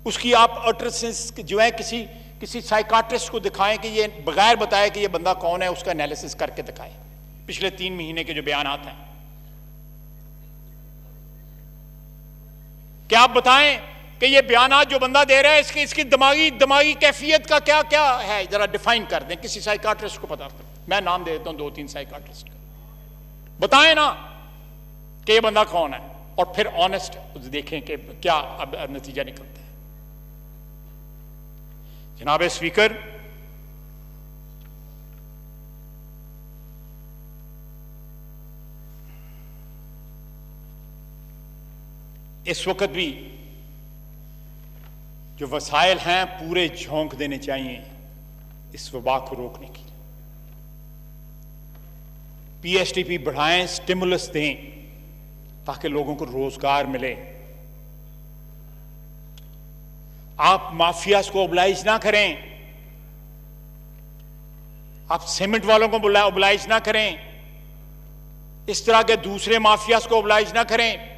उसकी आप utterances जो है किसी किसी साइकाट्रिस्ट को दिखाएं कि ये बगैर बताए कि ये बंदा कौन है उसका एनालिसिस करके दिखाएं पिछले 3 महीने के जो बयानात हैं। क्या आप बताएं कि ये बयानात जो बंदा दे रहा है इसकी दिमागी कैफियत का क्या क्या है, जरा डिफाइन कर दें, किसी साइकाट्रिस्ट को पता कर। मैं नाम दे देता हूं 2-3 साइकाट्रिस्ट, बताएं ना कि ये बंदा कौन है, और फिर ऑनेस्ट देखें कि क्या अब नतीजा निकलता है। जनाब स्पीकर, इस वक्त भी जो वसाइल हैं पूरे झोंक देने चाहिए इस वबा को रोकने के लिए। पीएसटीपी बढ़ाएं, स्टिमुलस दें ताकि लोगों को रोजगार मिले। आप माफियाज को ओबलाइज ना करें, आप सीमेंट वालों को ओबलाइज ना करें, इस तरह के दूसरे माफियाज को ओबलाइज ना करें।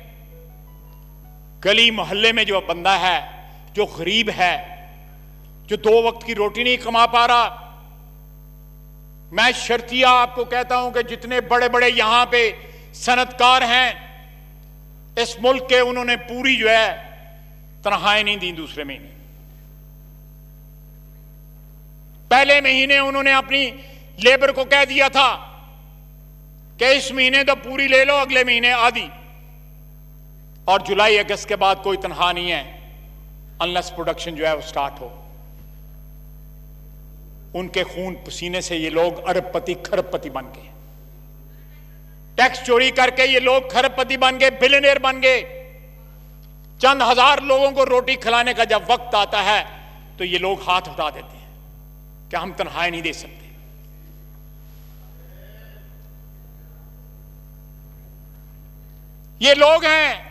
गली मोहल्ले में जो बंदा है, जो गरीब है, जो 2 वक्त की रोटी नहीं कमा पा रहा, मैं शर्तिया आपको कहता हूं कि जितने बड़े बड़े यहां पे सनतकार हैं इस मुल्क के, उन्होंने पूरी जो है तनख्वाहें नहीं दी दूसरे महीने। पहले महीने उन्होंने अपनी लेबर को कह दिया था कि इस महीने तो पूरी ले लो, अगले महीने आधी, और जुलाई अगस्त के बाद कोई तनख्वाह नहीं है अनलेस प्रोडक्शन जो है वो स्टार्ट हो। उनके खून पसीने से ये लोग अरबपति खरबपति बन गए, टैक्स चोरी करके ये लोग खरबपति बन गए, बिलियनियर बन गए। चंद हजार लोगों को रोटी खिलाने का जब वक्त आता है तो ये लोग हाथ उठा देते हैं कि हम तनख्वाहें नहीं दे सकते। ये लोग हैं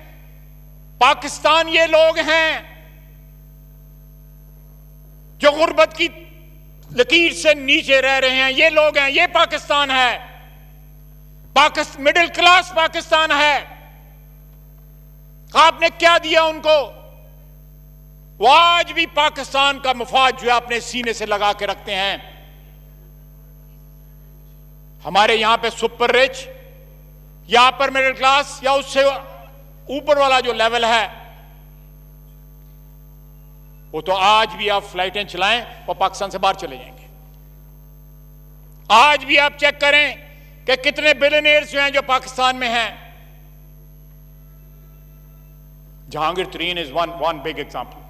पाकिस्तान, ये लोग हैं जो गुर्बत की लकीर से नीचे रह रहे हैं, ये लोग हैं। ये पाकिस्तान है, मिडिल क्लास पाकिस्तान है। आपने क्या दिया उनको? वो आज भी पाकिस्तान का मफाद जो है अपने सीने से लगा के रखते हैं। हमारे यहां पे सुपर रिच या अपर मिडिल क्लास या उससे ऊपर वाला जो लेवल है, वो तो आज भी आप फ्लाइटें चलाएं और पाकिस्तान से बाहर चले जाएंगे। आज भी आप चेक करें कि कितने बिलियनियर्स जो हैं जो पाकिस्तान में हैं। जहांगीर तरीन इज वन बिग एग्जांपल।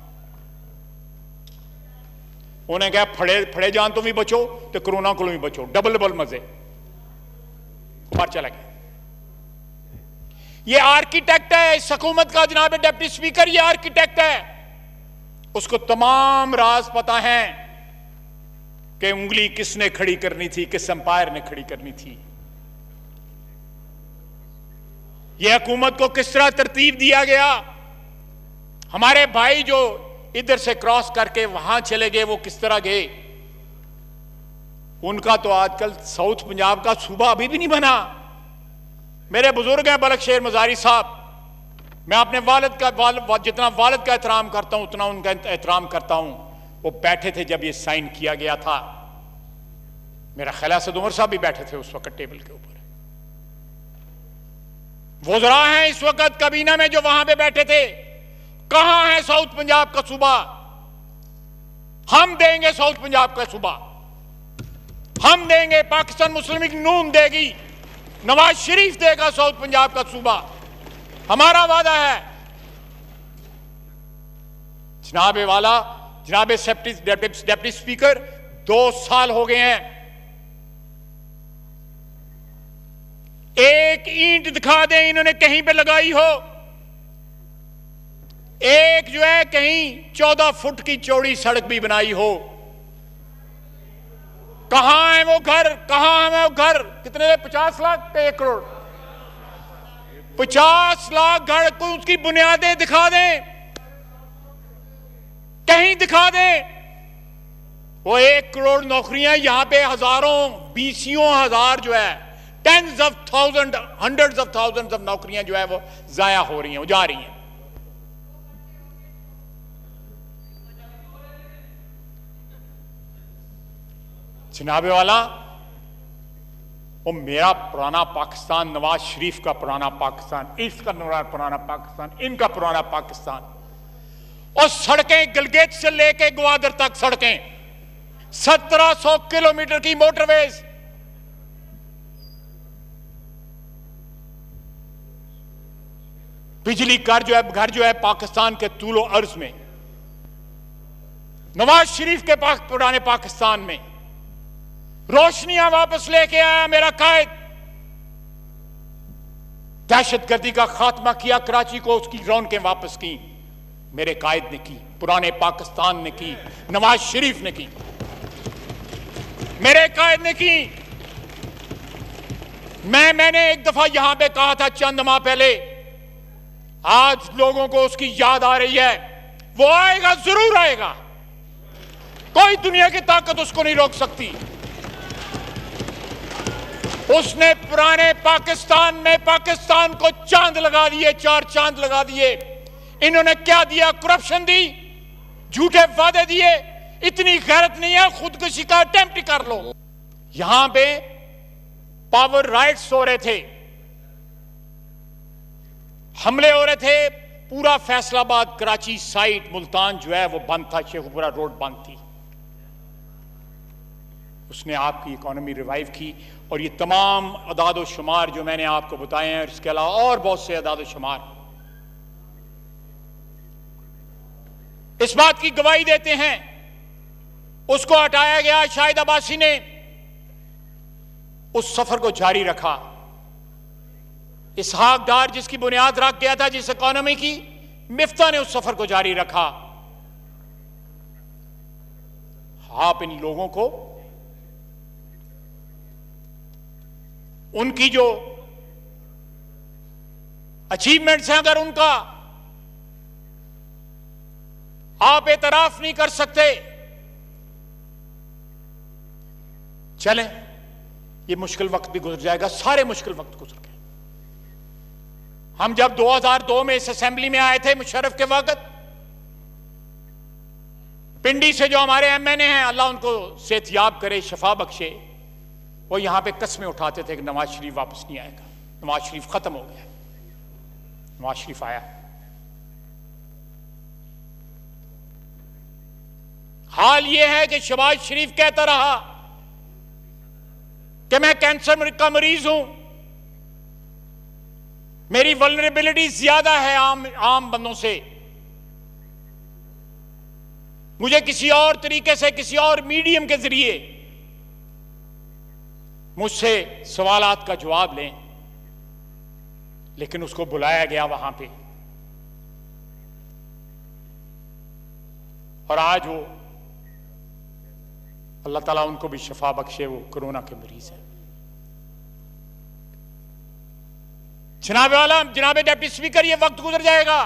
उन्हें कहा फड़े जान तो भी बचो तो कोरोना को भी बचो, डबल मजे, बाहर चला गया। ये आर्किटेक्ट है इस हुकूमत का, जनाब डिप्टी स्पीकर, ये आर्किटेक्ट है। उसको तमाम राज पता है कि उंगली किसने खड़ी करनी थी, किस अंपायर ने खड़ी करनी थी, यह हुकूमत को किस तरह तरतीब दिया गया। हमारे भाई जो इधर से क्रॉस करके वहां चले गए, वो किस तरह गए। उनका तो आजकल साउथ पंजाब का सूबा अभी भी नहीं बना। मेरे बुजुर्ग हैं बलक शेर मजारी साहब, मैं अपने जितना वालिद का एहतराम करता हूं उतना उनका एहतराम करता हूं। वो बैठे थे जब ये साइन किया गया था, मेरा ख्याल है असद उमर साहब भी बैठे थे उस वक्त टेबल के ऊपर। वज़रा हैं इस वक्त काबीना में जो वहां पे बैठे थे। कहां है साउथ पंजाब का सूबा? हम देंगे साउथ पंजाब का सूबा, हम देंगे। पाकिस्तान मुस्लिम लीग नून देगी, नवाज शरीफ देगा साउथ पंजाब का सूबा, हमारा वादा है। जनाब डिप्टी स्पीकर, 2 साल हो गए हैं, एक ईंट दिखा दें इन्होंने कहीं पे लगाई हो। एक जो है कहीं 14 फुट की चौड़ी सड़क भी बनाई हो। कहां है वो घर? कहां है वो घर? कितने? 50 लाख पे 1 करोड़, 50 लाख घर को उसकी बुनियादें दिखा दें, कहीं दिखा दें। वो 1 करोड़ नौकरियां यहां पे हजारों, बीसियों हजार जो है, tens of thousand, hundreds of thousands of नौकरियां जो है वो जाया हो रही हैं, वो जा रही हैं। जनाबे वाला, वो मेरा पुराना पाकिस्तान, नवाज शरीफ का पुराना पाकिस्तान, इसका पुराना पाकिस्तान, इनका पुराना पाकिस्तान, और सड़कें गिलगित से लेके ग्वादर तक सड़कें, 1700 किलोमीटर की मोटरवेज, बिजली घर जो है पाकिस्तान के तूलो अर्ज में, नवाज शरीफ के पुराने पाकिस्तान में। रोशनियां वापस लेके आया मेरा कायद, दहशतगर्दी का खात्मा किया, कराची को उसकी रौनकें वापस की, मेरे कायद ने की, पुराने पाकिस्तान ने की, नवाज शरीफ ने की, मेरे कायद ने की। मैंने एक दफा यहां पे कहा था चंद माह पहले, आज लोगों को उसकी याद आ रही है, वो आएगा, जरूर आएगा, कोई दुनिया की ताकत उसको नहीं रोक सकती। उसने पुराने पाकिस्तान में पाकिस्तान को चांद लगा दिए, 4 चांद लगा दिए। इन्होंने क्या दिया? करप्शन दी, झूठे वादे दिए। इतनी गैरत नहीं है, खुदकुशी का अटेम्प्ट कर लो। यहां पे पावर राइट्स हो रहे थे, हमले हो रहे थे, पूरा फैसलाबाद कराची साइड मुल्तान जो है वो बंद था, शेखुपुरा रोड बंद थी। उसने आपकी इकोनॉमी रिवाइव की, और ये तमाम अदाद शुमार जो मैंने आपको बताए हैं, इसके अलावा और बहुत से अदाद शुमार इस बात की गवाही देते हैं। उसको हटाया गया, शाहिद अब्बासी ने उस सफर को जारी रखा। इसहाक डार जिसकी बुनियाद रख गया था, जिस इकोनॉमी की, मिफ्ता ने उस सफर को जारी रखा। आप इन लोगों को उनकी जो अचीवमेंट्स हैं, अगर उनका आप एतराफ नहीं कर सकते, चलें, ये मुश्किल वक्त भी गुजर जाएगा। सारे मुश्किल वक्त गुजर गए। हम जब 2002 में इस असेंबली में आए थे मुशर्रफ के वक्त, पिंडी से जो हमारे एमएनए हैं, अल्लाह उनको सेहतयाब करे, शफा बख्शे, वो यहां पे कस्में उठाते थे कि नवाज शरीफ वापस नहीं आएगा, नवाज शरीफ खत्म हो गया। नवाज शरीफ आया। हाल ये है कि शहबाज शरीफ कहता रहा कि मैं कैंसर का मरीज हूं, मेरी वल्नरेबिलिटी ज्यादा है आम बंदों से, मुझे किसी और तरीके से, किसी और मीडियम के जरिए मुझसे सवालात का जवाब लें। लेकिन उसको बुलाया गया वहां पे, और आज वो, अल्लाह ताला उनको भी शफा बख्शे, वो कोरोना के मरीज हैं। जनाबे वाला, जनाबे डिप्टी स्पीकर, ये वक्त गुजर जाएगा।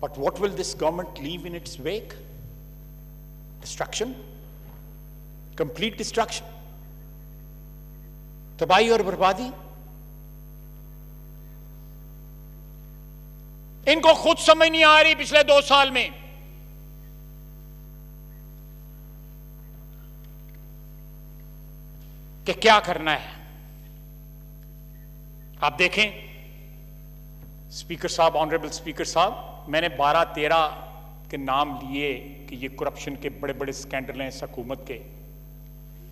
But what will this government leave in its wake? Destruction, complete destruction, तबाही और बर्बादी। इनको खुद समझ नहीं आ रही पिछले 2 साल में कि क्या करना है। आप देखें स्पीकर साहब, ऑनरेबल स्पीकर साहब, मैंने 12-13 के नाम लिए कि ये करप्शन के बड़े बड़े स्कैंडल हैं इस हुकूमत के,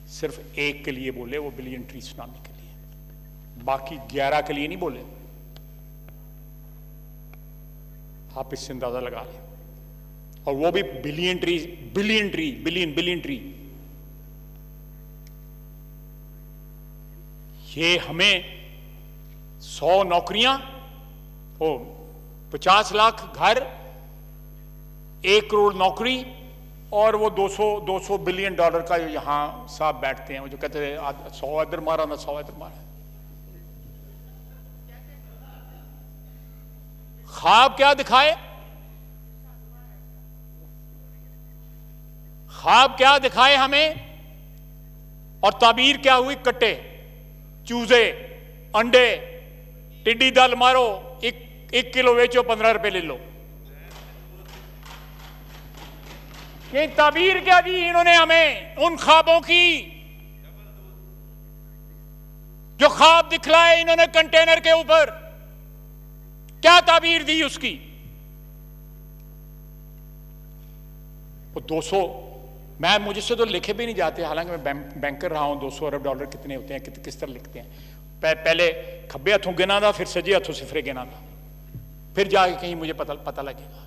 सिर्फ एक के लिए बोले, वो बिलियन ट्री सुनामी के लिए, बाकी 11 के लिए नहीं बोले। आप इससे अंदाजा लगा लें, और वो भी बिलियन ट्री। ये हमें 100 नौकरियां, 50 लाख घर, 1 करोड़ नौकरी, और वो 200 बिलियन डॉलर का जो यहां साहब बैठते हैं, वो जो कहते हैं 100 इधर मारा ना 100 इधर मारा। ख्वाब क्या दिखाए? ख्वाब क्या दिखाए हमें, और ताबीर क्या हुई? कट्टे, चूजे, अंडे, टिड्डी दल मारो, 1 किलो बेचो 15 रुपए ले लो। ये ताबीर क्या दी इन्होंने हमें उन ख्वाबों की, जो ख्वाब दिखलाए इन्होंने कंटेनर के ऊपर, क्या ताबीर दी उसकी? वो 200, मैं मुझसे तो लिखे भी नहीं जाते, हालांकि मैं बैंकर रहा हूं। 200 अरब डॉलर कितने होते हैं, किस तरह लिखते हैं? पहले खब्बे हाथों गिना था, फिर सजे हाथों सिफरे गिना था, फिर जाके कहीं मुझे पता लगेगा।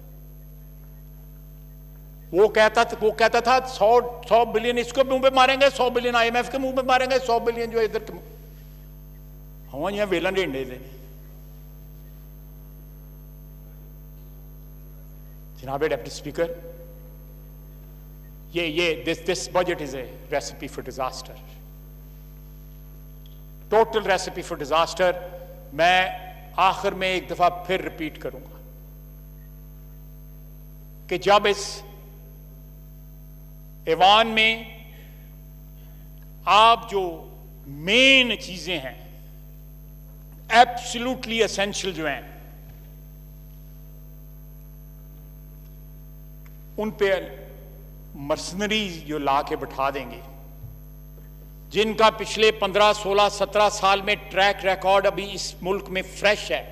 वो कहता था 100 बिलियन इसको मुंह पे मारेंगे, 100 बिलियन IMF के मुंह पे मारेंगे, 100 बिलियन जो इधर के हम यहाँ वेलन डेंडे थे। जनाब deputy speaker, this budget is a recipe for disaster, total recipe for disaster. मैं आखिर में एक दफा फिर रिपीट करूंगा कि जब इस ऐवान में आप जो मेन चीजें हैं, एब्सोल्युटली एसेंशियल जो हैं, उन पे मर्सनरीज जो ला के बैठा देंगे, जिनका पिछले 15, 16, 17 साल में ट्रैक रिकॉर्ड अभी इस मुल्क में फ्रेश है,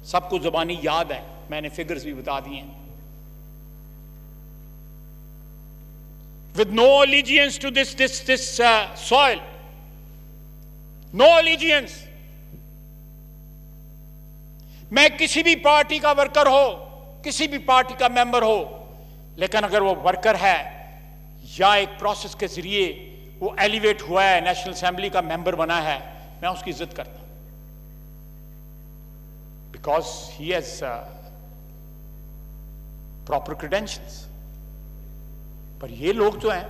सबको जुबानी याद है, मैंने फिगर्स भी बता दिए हैं। With no allegiance to this soil, no allegiance. मैं किसी भी पार्टी का वर्कर हो, किसी भी पार्टी का मेंबर हो, लेकिन अगर वो वर्कर है या एक प्रोसेस के जरिए वो एलिवेट हुआ है, नेशनल असेंबली का मेंबर बना है, मैं उसकी इज्जत करता हूं, because he has proper credentials. पर ये लोग जो हैं,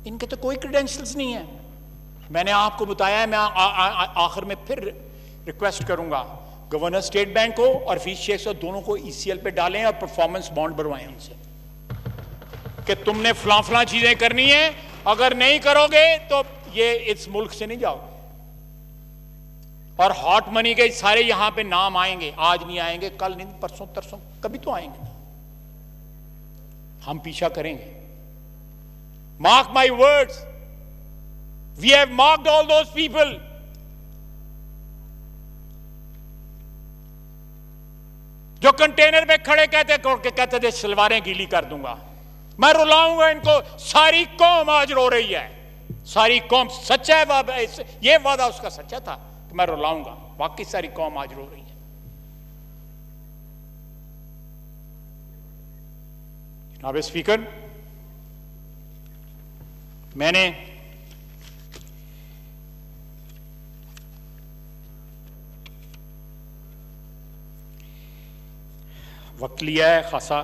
इनके तो कोई क्रेडेंशियल्स नहीं है। मैंने आपको बताया है, मैं आखिर में फिर रिक्वेस्ट करूंगा, गवर्नर स्टेट बैंक को और फीस शेख को दोनों को ECL पे डालें और परफॉर्मेंस बॉन्ड बनवाएं उनसे कि तुमने फलां चीजें करनी है, अगर नहीं करोगे तो ये इस मुल्क से नहीं जाओगे। और हॉट मनी के सारे यहां पे नाम आएंगे, आज नहीं आएंगे, कल नहीं, परसों तरसों कभी तो आएंगे। हम पीछा करेंगे। Mark my words, we have marked all those people. जो कंटेनर पे खड़े कहते थे सलवारें गीली कर दूंगा, मैं रुलाऊंगा इनको। सारी कौम आज रो रही है, सारी कौम, सच्चा है ये वादा उसका सच्चा था कि मैं रुलाऊंगा, बाकी सारी कौम आज रो रही है। जनाब स्पीकर, मैंने वक्त लिया है खासा,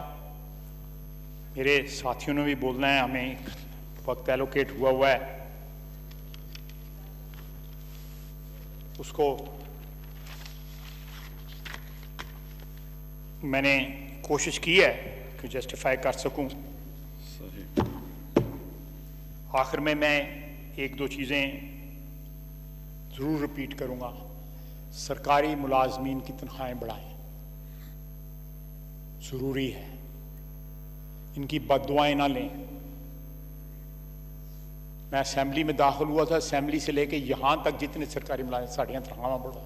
मेरे साथियों ने भी बोलना है, हमें वक्त एलोकेट हुआ है, उसको मैंने कोशिश की है कि जस्टिफाई कर सकूं। आखिर में मैं एक दो चीज़ें ज़रूर रिपीट करूंगा। सरकारी मुलाजमीन की तनख्वाहें बढ़ाएं, ज़रूरी है, इनकी बददुआएं ना लें। मैं असेंबली में दाखिल हुआ था, असेंबली से लेके यहां तक जितने सरकारी मुलाजिम, साड़ियां तनख्वाहां बढ़ा,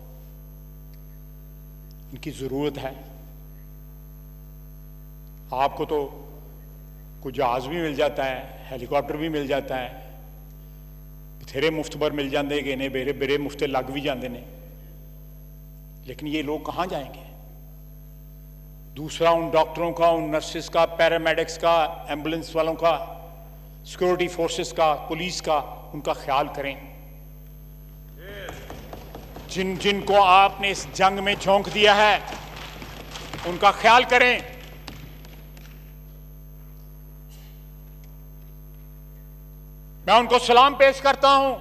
इनकी ज़रूरत है। आपको तो कोई जहाज भी मिल जाता है, हेलीकॉप्टर भी मिल जाता है, बथेरे मुफ्त पर मिल जाते कि ने बेरे मुफ्ते लग भी जाते हैं, लेकिन ये लोग कहाँ जाएंगे? दूसरा, उन डॉक्टरों का, उन नर्सेस का, पैरामेडिक्स का, एम्बुलेंस वालों का, सिक्योरिटी फोर्सेस का, पुलिस का, उनका ख्याल करें। जिनको आपने इस जंग में झोंक दिया है, उनका ख्याल करें। मैं उनको सलाम पेश करता हूं,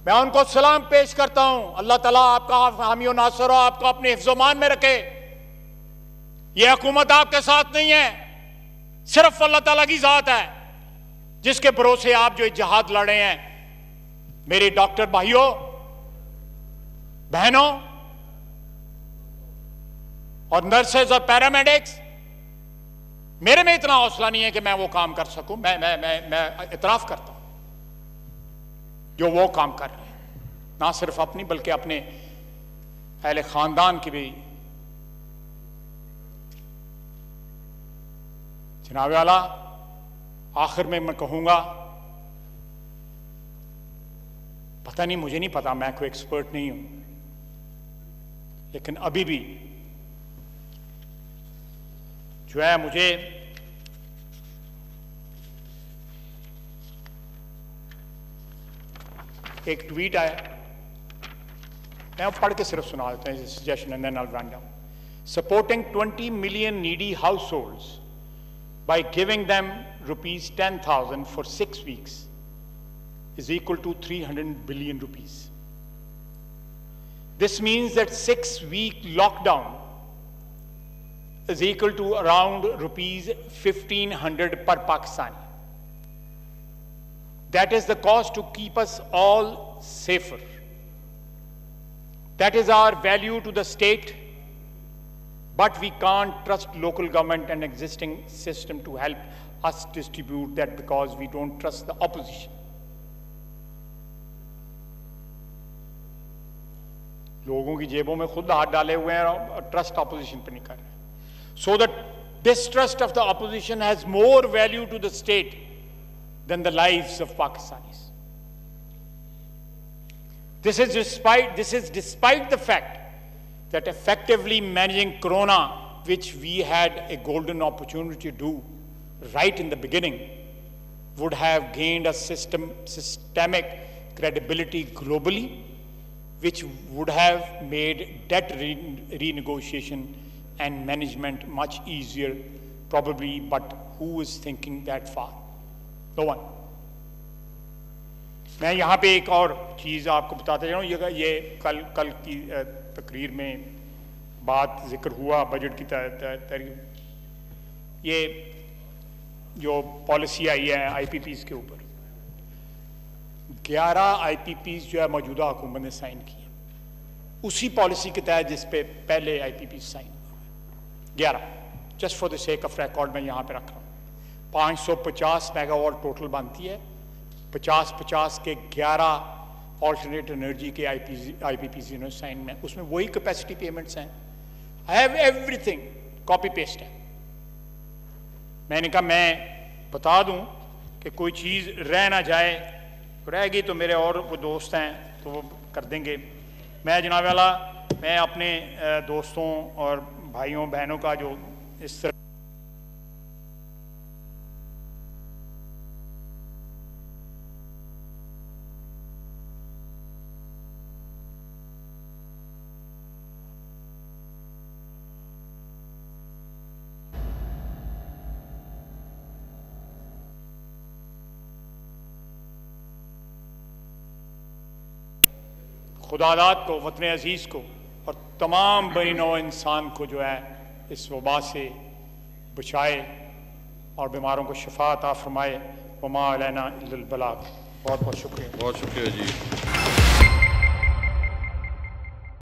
मैं उनको सलाम पेश करता हूं। अल्लाह ताला आपका हामी और नासर हो, आपको अपने हिफ्ज़-ओ-मान में रखे। यह हुकूमत आपके साथ नहीं है, सिर्फ अल्लाह ताला की जात है जिसके भरोसे आप जो जिहाद लड़े हैं। मेरे डॉक्टर भाइयों बहनों और नर्सेज और पैरामेडिक्स, मेरे में इतना हौसला नहीं है कि मैं वो काम कर सकूं। मैं इतराफ करता हूं जो वो काम कर रहे हैं, ना सिर्फ अपनी बल्कि अपने अहले खानदान की भी। जनाब आला, आखिर में मैं कहूंगा, पता नहीं, मुझे नहीं पता, मैं कोई एक्सपर्ट नहीं हूं, लेकिन अभी भी जो है मुझे एक ट्वीट आया, मैं पढ़ के सिर्फ सुना देता हूं suggestion and then I will run down. Supporting 20 million needy households by giving them rupees 10,000 for 6 weeks is equal to 300 billion rupees. This means that 6-week lockdown is equal to around rupees 1,500 per Pakistani. That is the cost to keep us all safer. That is our value to the state, but we can't trust local government and existing system to help us distribute that because we don't trust the opposition. लोगों की जेबों में खुद हाथ डाले हुए हैं और ट्रस्ट ऑपोजिशन पे नहीं कर रहे। So the distrust of the opposition has more value to the state than the lives of Pakistanis. This is despite the fact that effectively managing Corona, which we had a golden opportunity to do right in the beginning, would have gained a systemic credibility globally, which would have made debt renegotiation and management much easier, probably, but who is thinking that far? No one. मैं यहाँ पे एक और चीज़ आपको बताते जाऊँ, ये कल की तकरीर में बात जिक्र हुआ बजट की ये जो पॉलिसी आई है IPPs के ऊपर, 11 IPPs जो है मौजूदा हुकूमत ने साइन किए उसी पॉलिसी के तहत जिस पे पहले IPPs साइन हुए 11। Just for the sake of record मैं यहाँ पे रख रहा हूँ। 550 मेगावाट टोटल बनती है, 50-50 के 11 ऑल्टरनेट एनर्जी के IPPs ने साइन में, उसमें वही कैपेसिटी पेमेंट्स हैं। I have everything copy paste है। मैंने कहा मैं बता दूं कि कोई चीज़ रह ना जाए, रहेगी तो मेरे और वो दोस्त हैं तो वो कर देंगे। मैं जनाब वाला, मैं अपने दोस्तों और भाइयों बहनों का जो इस तरह खुदादाद को, वतन अजीज़ को और तमाम बनी नौ इंसान को जो है इस वबा से बचाए और बीमारों को शिफा अता फरमाए। वमा अलैना इल्लल बलाग। बहुत बहुत शुक्रिया। बहुत शुक्रिया जी।